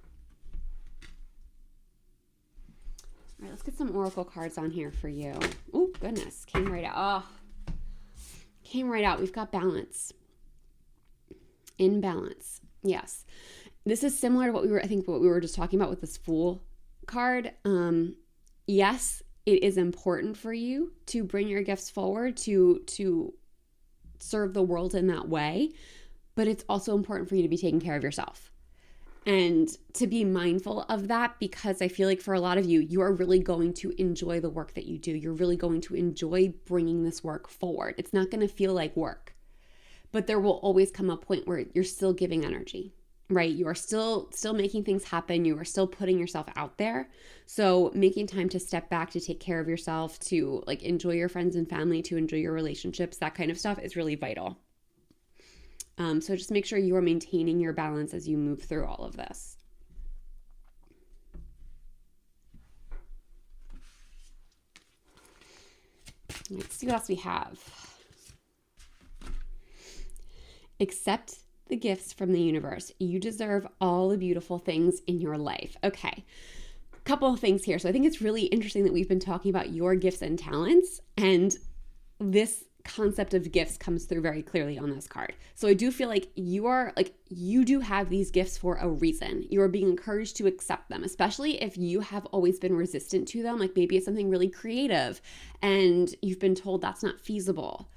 All right, let's get some oracle cards on here for you. Oh, goodness, came right out. Oh, came right out. We've got balance. In balance. Yes. This is similar to what we were just talking about with this Fool card. Yes, it is important for you to bring your gifts forward, to serve the world in that way, but it's also important for you to be taking care of yourself and to be mindful of that, because I feel like for a lot of you, you are really going to enjoy the work that you do. You're really going to enjoy bringing this work forward. It's not going to feel like work, but there will always come a point where you're still giving energy. Right? You are still making things happen. You are still putting yourself out there. So making time to step back, to take care of yourself, to like enjoy your friends and family, to enjoy your relationships, that kind of stuff is really vital. So just make sure you are maintaining your balance as you move through all of this. Let's see what else we have. Accept the gifts from the universe. You deserve all the beautiful things in your life. Okay, a couple of things here. So I think it's really interesting that we've been talking about your gifts and talents, and this concept of gifts comes through very clearly on this card. So I do feel like you do have these gifts for a reason. You are being encouraged to accept them, especially if you have always been resistant to them. Like maybe it's something really creative and you've been told that's not feasible.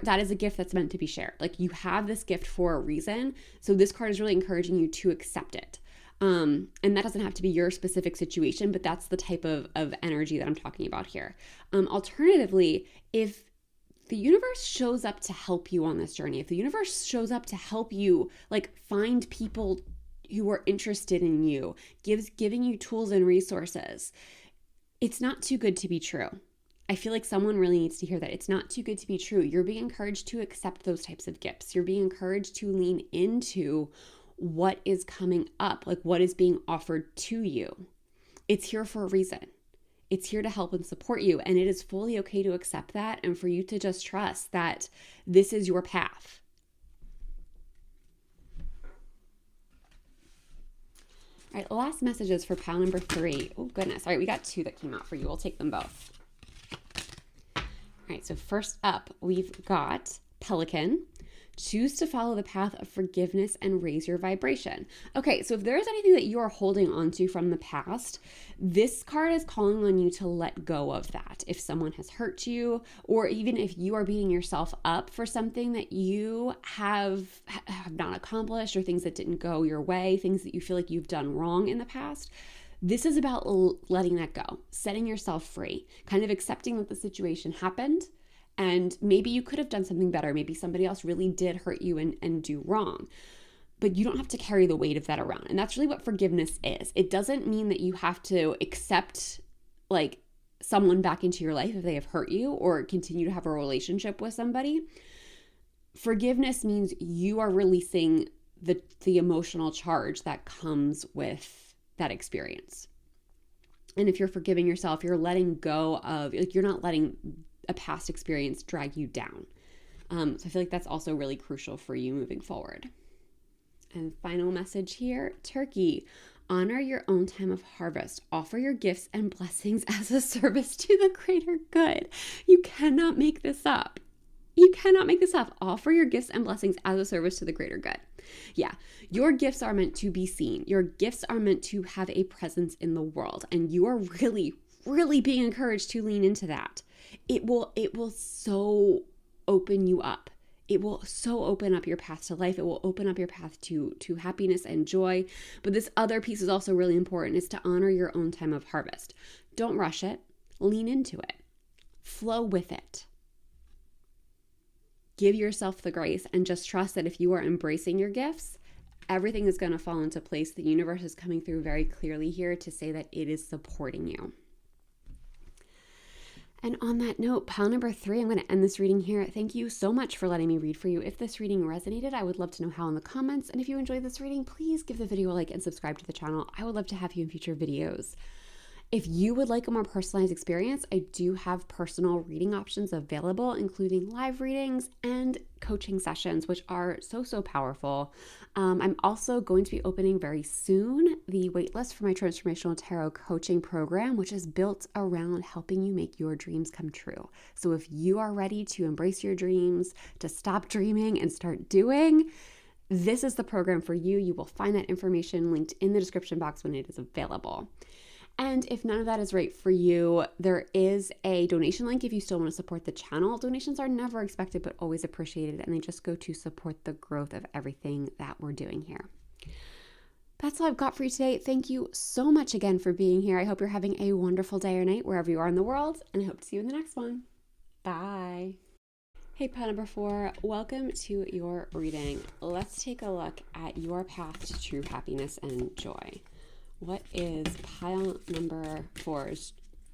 That is a gift that's meant to be shared. Like you have this gift for a reason. So this card is really encouraging you to accept it. And that doesn't have to be your specific situation, but that's the type of energy that I'm talking about here. Alternatively, if the universe shows up to help you on this journey, if the universe shows up to help you, like find people who are interested in you, giving you tools and resources, it's not too good to be true. I feel like someone really needs to hear that. It's not too good to be true. You're being encouraged to accept those types of gifts. You're being encouraged to lean into what is coming up, like what is being offered to you. It's here for a reason. It's here to help and support you. And it is fully okay to accept that and for you to just trust that this is your path. All right, last messages for pile number 3. Oh, goodness. All right, we got 2 that came out for you. We'll take them both. All right, so first up, we've got Pelican. Choose to follow the path of forgiveness and raise your vibration. Okay, so if there is anything that you are holding onto from the past, this card is calling on you to let go of that. If someone has hurt you, or even if you are beating yourself up for something that you have not accomplished, or things that didn't go your way, things that you feel like you've done wrong in the past, This is about letting that go, setting yourself free, kind of accepting that the situation happened. And maybe you could have done something better. Maybe somebody else really did hurt you and do wrong. But you don't have to carry the weight of that around. And that's really what forgiveness is. It doesn't mean that you have to accept like someone back into your life if they have hurt you or continue to have a relationship with somebody. Forgiveness means you are releasing the emotional charge that comes with that experience. And if you're forgiving yourself, you're letting go of, like, you're not letting a past experience drag you down. So I feel like that's also really crucial for you moving forward. And final message here, Turkey, honor your own time of harvest. Offer your gifts and blessings as a service to the greater good. You cannot make this up. You cannot make this up. Offer your gifts and blessings as a service to the greater good. Yeah, your gifts are meant to be seen. Your gifts are meant to have a presence in the world. And you are really, really being encouraged to lean into that. It will so open you up. It will so open up your path to life. It will open up your path to happiness and joy. But this other piece is also really important, is to honor your own time of harvest. Don't rush it. Lean into it. Flow with it. Give yourself the grace and just trust that if you are embracing your gifts, everything is going to fall into place. The universe is coming through very clearly here to say that it is supporting you. And on that note, pile number 3, I'm going to end this reading here. Thank you so much for letting me read for you. If this reading resonated, I would love to know how in the comments. And if you enjoyed this reading, please give the video a like and subscribe to the channel. I would love to have you in future videos. If you would like a more personalized experience, I do have personal reading options available, including live readings and coaching sessions, which are so powerful. I'm also going to be opening very soon the waitlist for my Transformational Tarot Coaching Program, which is built around helping you make your dreams come true. So if you are ready to embrace your dreams, to stop dreaming and start doing, this is the program for you. You will find that information linked in the description box when it is available. And if none of that is right for you, there is a donation link if you still want to support the channel. Donations are never expected, but always appreciated, and they just go to support the growth of everything that we're doing here. That's all I've got for you today. Thank you so much again for being here. I hope you're having a wonderful day or night wherever you are in the world, and I hope to see you in the next one. Bye. Hey, pile number 4, welcome to your reading. Let's take a look at your path to true happiness and joy. What is pile number 4's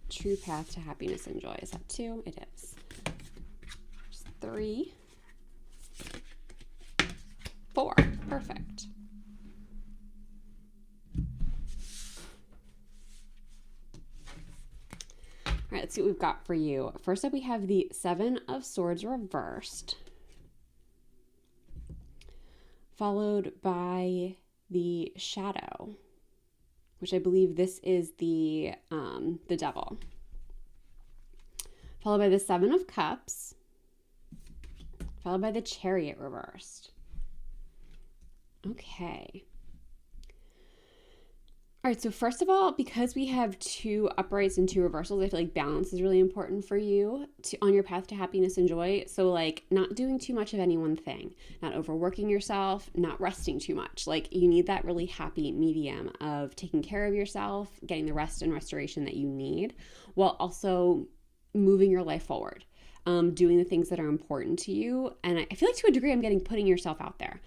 true path to happiness and joy? Is that 2? It is. There's 3. 4. Perfect. All right, let's see what we've got for you. First up, we have the 7 of Swords reversed, followed by the Shadow, which I believe this is the Devil, followed by the 7 of Cups, followed by the Chariot reversed. Okay. All right, so first of all, because we have 2 uprights and 2 reversals, I feel like balance is really important for you on your path to happiness and joy. So like not doing too much of any one thing, not overworking yourself, not resting too much. Like you need that really happy medium of taking care of yourself, getting the rest and restoration that you need, while also moving your life forward, doing the things that are important to you. And I feel like to a degree, I'm putting yourself out there.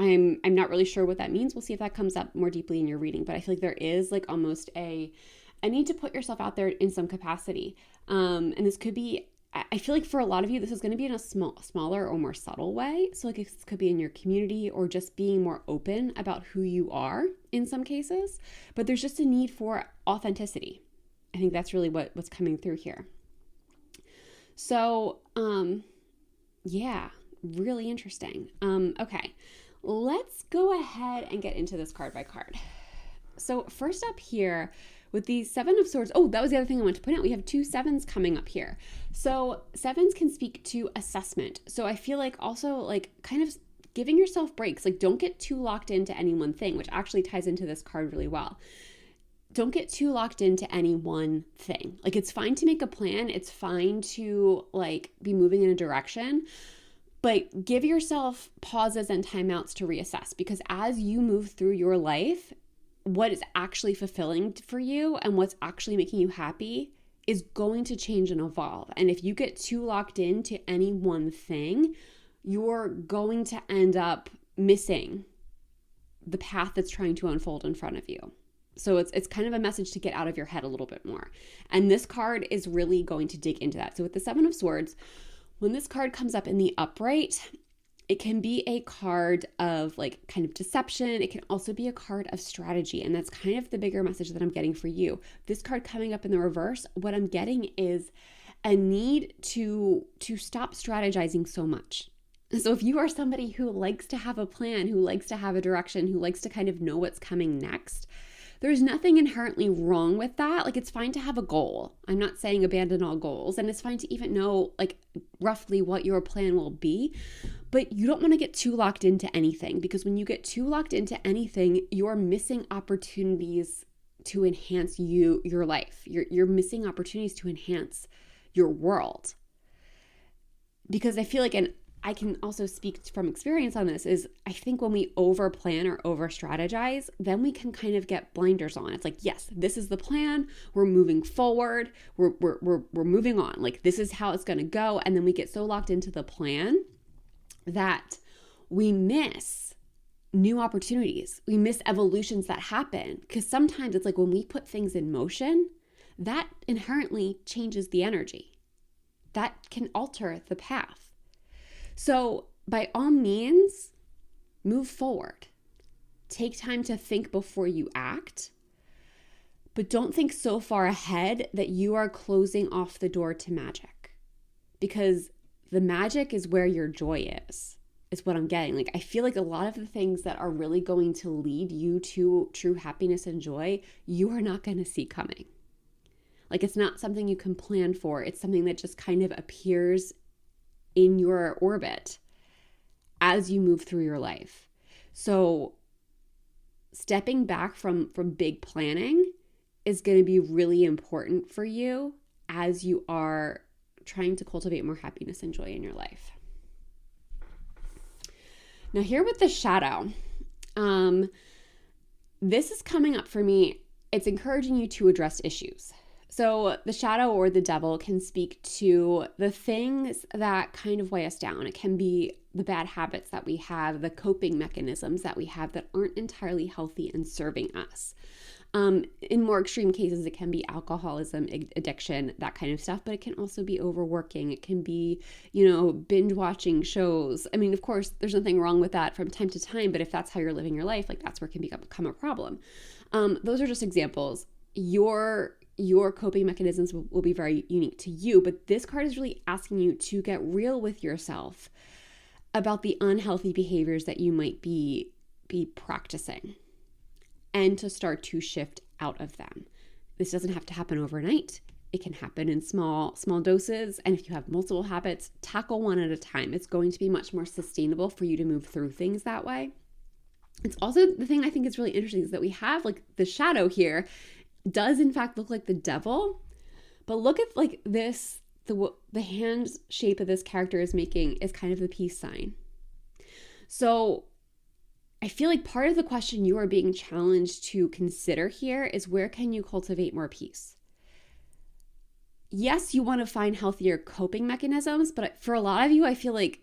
I'm not really sure what that means. We'll see if that comes up more deeply in your reading, but I feel like there is like almost a need to put yourself out there in some capacity. And this could be, I feel like for a lot of you, this is going to be in a smaller or more subtle way. So like this could be in your community or just being more open about who you are in some cases, but there's just a need for authenticity. I think that's really what's coming through here. So, yeah, really interesting. Okay. Let's go ahead and get into this card by card. So first up here with the 7 of Swords. Oh, that was the other thing I wanted to point out. We have 2 7s coming up here. So 7s can speak to assessment. So I feel like also like kind of giving yourself breaks. Like don't get too locked into any one thing, which actually ties into this card really well. Don't get too locked into any one thing. Like it's fine to make a plan. It's fine to like be moving in a direction. But give yourself pauses and timeouts to reassess, because as you move through your life, what is actually fulfilling for you and what's actually making you happy is going to change and evolve. And if you get too locked into any one thing, you're going to end up missing the path that's trying to unfold in front of you. So it's kind of a message to get out of your head a little bit more. And this card is really going to dig into that. So with the Seven of Swords, when this card comes up in the upright, it can be a card of like kind of deception. It can also be a card of strategy. And that's kind of the bigger message that I'm getting for you. This card coming up in the reverse, what I'm getting is a need to stop strategizing so much. So if you are somebody who likes to have a plan, who likes to have a direction, who likes to kind of know what's coming next, there's nothing inherently wrong with that. Like, it's fine to have a goal. I'm not saying abandon all goals. And it's fine to even know like roughly what your plan will be. But you don't want to get too locked into anything, because when you get too locked into anything, you're missing opportunities to enhance your life. You're missing opportunities to enhance your world. Because I feel like, and I can also speak from experience on this, is I think when we over plan or over strategize, then we can kind of get blinders on. It's like, yes, this is the plan. We're moving forward. We're moving on. Like, this is how it's going to go. And then we get so locked into the plan that we miss new opportunities. We miss evolutions that happen. Because sometimes it's like when we put things in motion, that inherently changes the energy. That can alter the path. So by all means, move forward. Take time to think before you act, but don't think so far ahead that you are closing off the door to magic, because the magic is where your joy is what I'm getting. Like, I feel like a lot of the things that are really going to lead you to true happiness and joy, you are not going to see coming. Like, it's not something you can plan for. It's something that just kind of appears in your orbit as you move through your life. So stepping back from big planning is going to be really important for you as you are trying to cultivate more happiness and joy in your life. Now, here with the shadow, this is coming up for me. It's encouraging you to address issues. So the shadow or the devil can speak to the things that kind of weigh us down. It can be the bad habits that we have, the coping mechanisms that we have that aren't entirely healthy and serving us. In more extreme cases, it can be alcoholism, addiction, that kind of stuff, but it can also be overworking. It can be, binge watching shows. I mean, of course, there's nothing wrong with that from time to time, but if that's how you're living your life, like, that's where it can become a problem. Those are just examples. Your coping mechanisms will be very unique to you, but this card is really asking you to get real with yourself about the unhealthy behaviors that you might be practicing, and to start to shift out of them. This doesn't have to happen overnight. It can happen in small doses, and if you have multiple habits, tackle one at a time. It's going to be much more sustainable for you to move through things that way. It's also, the thing I think is really interesting is that we have like the shadow here does in fact look like the devil, but look at like this, the hand shape of this character is making is kind of the peace sign. So I feel like part of the question you are being challenged to consider here is, where can you cultivate more peace? Yes, you want to find healthier coping mechanisms, but for a lot of you, I feel like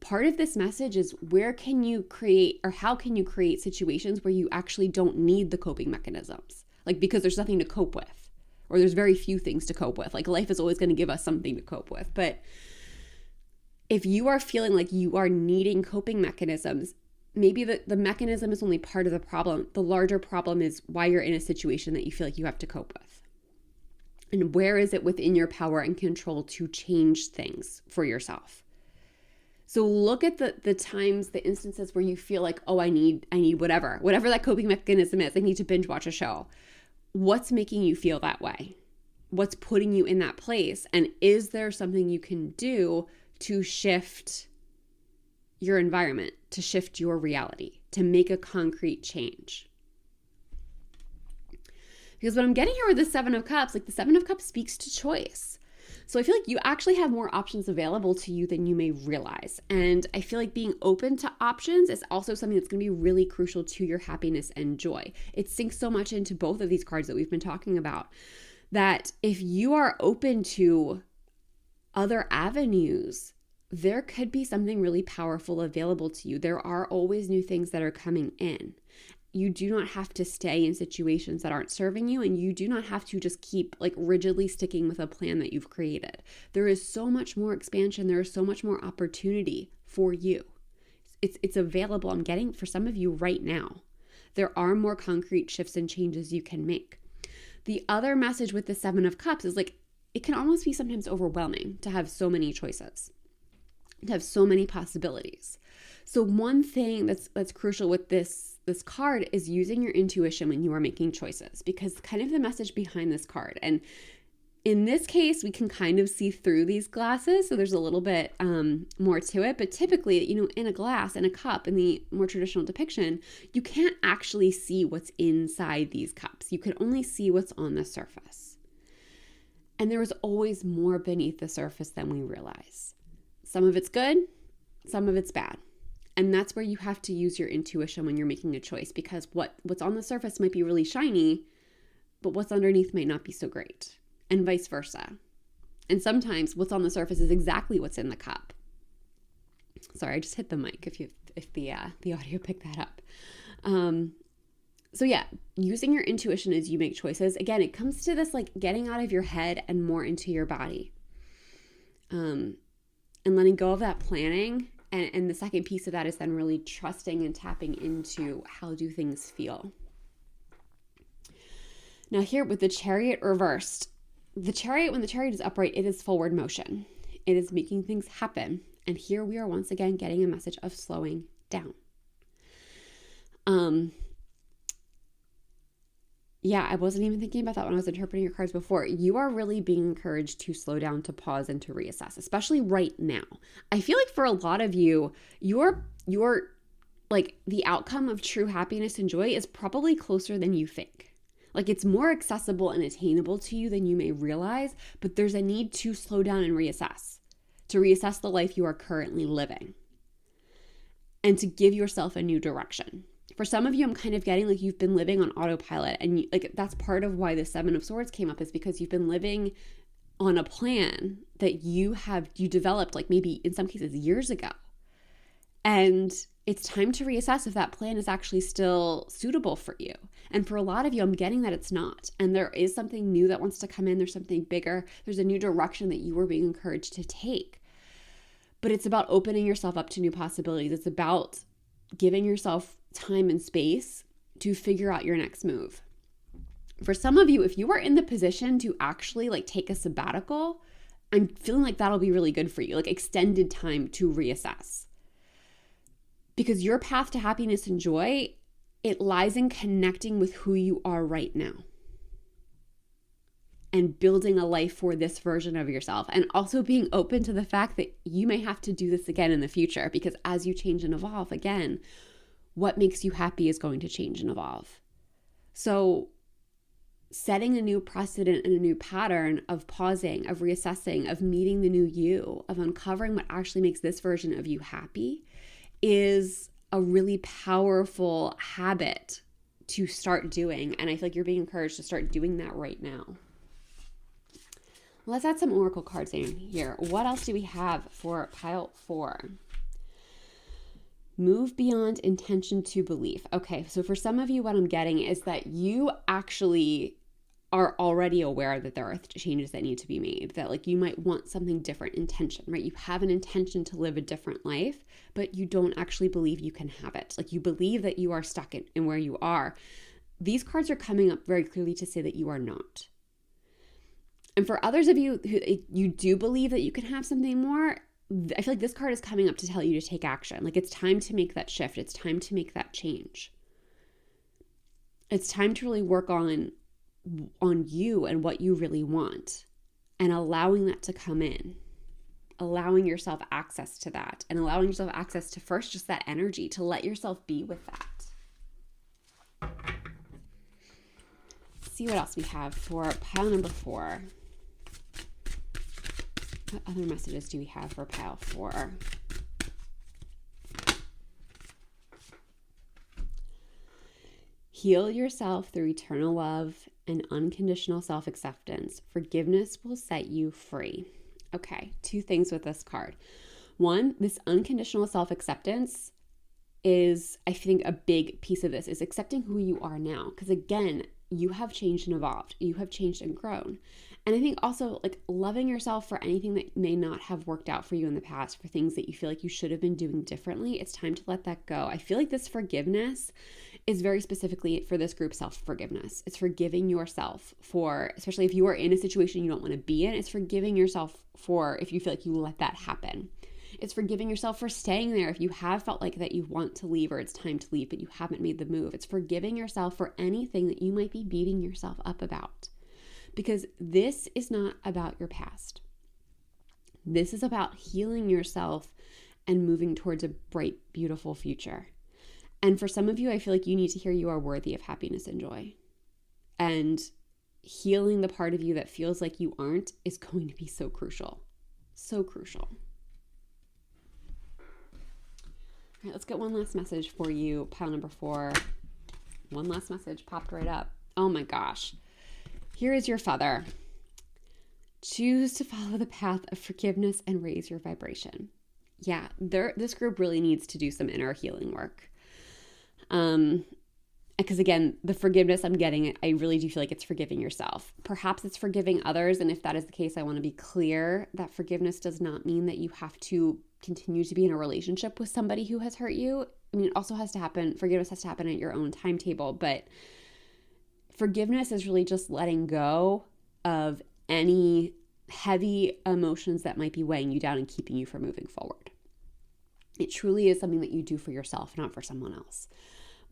part of this message is, where can you create, or how can you create situations where you actually don't need the coping mechanisms? Like, because there's nothing to cope with, or there's very few things to cope with. Like, life is always going to give us something to cope with. But if you are feeling like you are needing coping mechanisms, maybe the mechanism is only part of the problem. The larger problem is why you're in a situation that you feel like you have to cope with. And where is it within your power and control to change things for yourself? So look at the times, the instances where you feel like, oh, I need whatever that coping mechanism is. I need to binge watch a show. What's making you feel that way? What's putting you in that place? And is there something you can do to shift your environment, to shift your reality, to make a concrete change? Because what I'm getting here with the Seven of Cups, like the Seven of Cups speaks to choice. So I feel like you actually have more options available to you than you may realize. And I feel like being open to options is also something that's going to be really crucial to your happiness and joy. It sinks so much into both of these cards that we've been talking about, that if you are open to other avenues, there could be something really powerful available to you. There are always new things that are coming in. You do not have to stay in situations that aren't serving you, and you do not have to just keep like rigidly sticking with a plan that you've created. There is so much more expansion. There is so much more opportunity for you. It's available. I'm getting for some of you right now. There are more concrete shifts and changes you can make. The other message with the Seven of Cups is like, it can almost be sometimes overwhelming to have so many choices, to have so many possibilities. So one thing that's crucial with this card is using your intuition when you are making choices, because kind of the message behind this card, and in this case, we can kind of see through these glasses, so there's a little bit more to it. But typically, in a glass, in a cup, in the more traditional depiction, you can't actually see what's inside these cups. You can only see what's on the surface. And there is always more beneath the surface than we realize. Some of it's good, some of it's bad. And that's where you have to use your intuition when you're making a choice, because what's on the surface might be really shiny, but what's underneath might not be so great, and vice versa. And sometimes what's on the surface is exactly what's in the cup. Sorry, I just hit the mic if the audio picked that up. So yeah, using your intuition as you make choices. Again, it comes to this like getting out of your head and more into your body. And letting go of that planning. And the second piece of that is then really trusting and tapping into how do things feel. Now here with the Chariot reversed, when the Chariot is upright, it is forward motion. It is making things happen. And here we are once again getting a message of slowing down. Yeah, I wasn't even thinking about that when I was interpreting your cards before. You are really being encouraged to slow down, to pause, and to reassess, especially right now. I feel like for a lot of you, your like the outcome of true happiness and joy is probably closer than you think. Like it's more accessible and attainable to you than you may realize, but there's a need to slow down and reassess, to reassess the life you are currently living, and to give yourself a new direction. For some of you, I'm kind of getting like you've been living on autopilot, and like that's part of why the Seven of Swords came up, is because you've been living on a plan that you developed like maybe in some cases years ago. And it's time to reassess if that plan is actually still suitable for you. And for a lot of you, I'm getting that it's not. And there is something new that wants to come in. There's something bigger. There's a new direction that you are being encouraged to take. But it's about opening yourself up to new possibilities. It's about giving yourself time and space to figure out your next move. For some of you, if you are in the position to actually like take a sabbatical, I'm feeling like that'll be really good for you, like extended time to reassess. Because your path to happiness and joy, it lies in connecting with who you are right now and building a life for this version of yourself, and also being open to the fact that you may have to do this again in the future, because as you change and evolve again, what makes you happy is going to change and evolve. So setting a new precedent and a new pattern of pausing, of reassessing, of meeting the new you, of uncovering what actually makes this version of you happy is a really powerful habit to start doing. And I feel like you're being encouraged to start doing that right now. Let's add some oracle cards in here. What else do we have for pile 4? Move beyond intention to belief. Okay, so for some of you, what I'm getting is that you actually are already aware that there are changes that need to be made, that like you might want something different, intention, right? You have an intention to live a different life, but you don't actually believe you can have it. Like you believe that you are stuck in where you are. These cards are coming up very clearly to say that you are not. And for others of you who you do believe that you can have something more, I feel like this card is coming up to tell you to take action. Like it's time to make that shift. It's time to make that change. It's time to really work on you and what you really want, and allowing that to come in, allowing yourself access to that, and allowing yourself access to first just that energy, to let yourself be with that. Let's see what else we have for pile number 4. What other messages do we have for pile 4? Heal yourself through eternal love and unconditional self-acceptance. Forgiveness will set you free. Okay, 2 things with this card. 1, this unconditional self-acceptance is, I think, a big piece of this is accepting who you are now. Because again, you have changed and evolved. You have changed and grown. And I think also like loving yourself for anything that may not have worked out for you in the past, for things that you feel like you should have been doing differently. It's time to let that go. I feel like this forgiveness is very specifically for this group self-forgiveness. It's forgiving yourself for, especially if you are in a situation you don't want to be in, it's forgiving yourself for if you feel like you let that happen. It's forgiving yourself for staying there if you have felt like that you want to leave or it's time to leave, but you haven't made the move. It's forgiving yourself for anything that you might be beating yourself up about. Because this is not about your past. This is about healing yourself and moving towards a bright, beautiful future. And for some of you, I feel like you need to hear you are worthy of happiness and joy. And healing the part of you that feels like you aren't is going to be so crucial. So crucial. All right, let's get one last message for you. Pile number 4. One last message popped right up. Oh my gosh. Here is your father. Choose to follow the path of forgiveness and raise your vibration. Yeah, this group really needs to do some inner healing work. Because again, the forgiveness I'm getting, I really do feel like it's forgiving yourself. Perhaps it's forgiving others. And if that is the case, I want to be clear that forgiveness does not mean that you have to continue to be in a relationship with somebody who has hurt you. I mean, it also has to happen, forgiveness has to happen at your own timetable, but forgiveness is really just letting go of any heavy emotions that might be weighing you down and keeping you from moving forward. It truly is something that you do for yourself, not for someone else.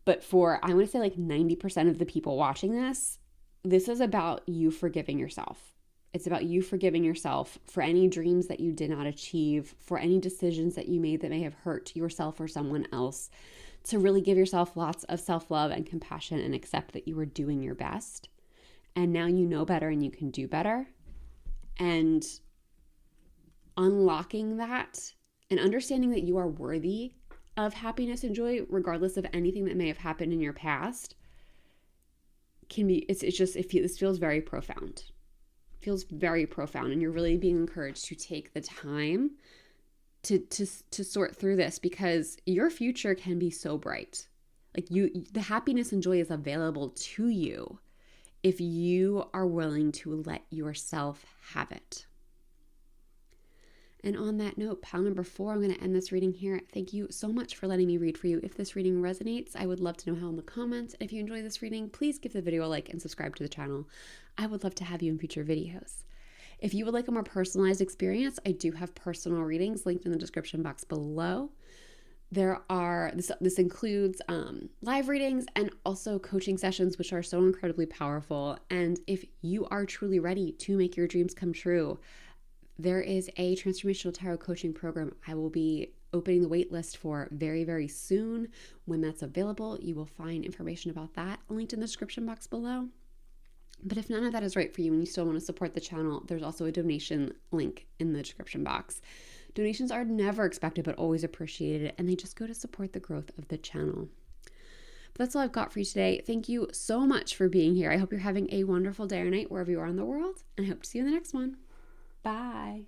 But for, I want to say like 90% of the people watching this is about you forgiving yourself. It's about you forgiving yourself for any dreams that you did not achieve, for any decisions that you made that may have hurt yourself or someone else, to really give yourself lots of self-love and compassion and accept that you were doing your best. And now you know better and you can do better. And unlocking that and understanding that you are worthy of happiness and joy, regardless of anything that may have happened in your past, can be, this feels very profound. It feels very profound. And you're really being encouraged to take the time to sort through this, because your future can be so bright. Like the happiness and joy is available to you if you are willing to let yourself have it. And on that note, pile number 4, I'm going to end this reading here. Thank you so much for letting me read for you. If this reading resonates, I would love to know how in the comments. And if you enjoy this reading, please give the video a like and subscribe to the channel. I would love to have you in future videos. If you would like a more personalized experience, I do have personal readings linked in the description box below. This includes live readings and also coaching sessions, which are so incredibly powerful. And if you are truly ready to make your dreams come true, there is a transformational tarot coaching program I will be opening the wait list for very, very soon. When that's available, you will find information about that linked in the description box below. But if none of that is right for you and you still want to support the channel, there's also a donation link in the description box. Donations are never expected but always appreciated, and they just go to support the growth of the channel. But that's all I've got for you today. Thank you so much for being here. I hope you're having a wonderful day or night wherever you are in the world, and I hope to see you in the next one. Bye.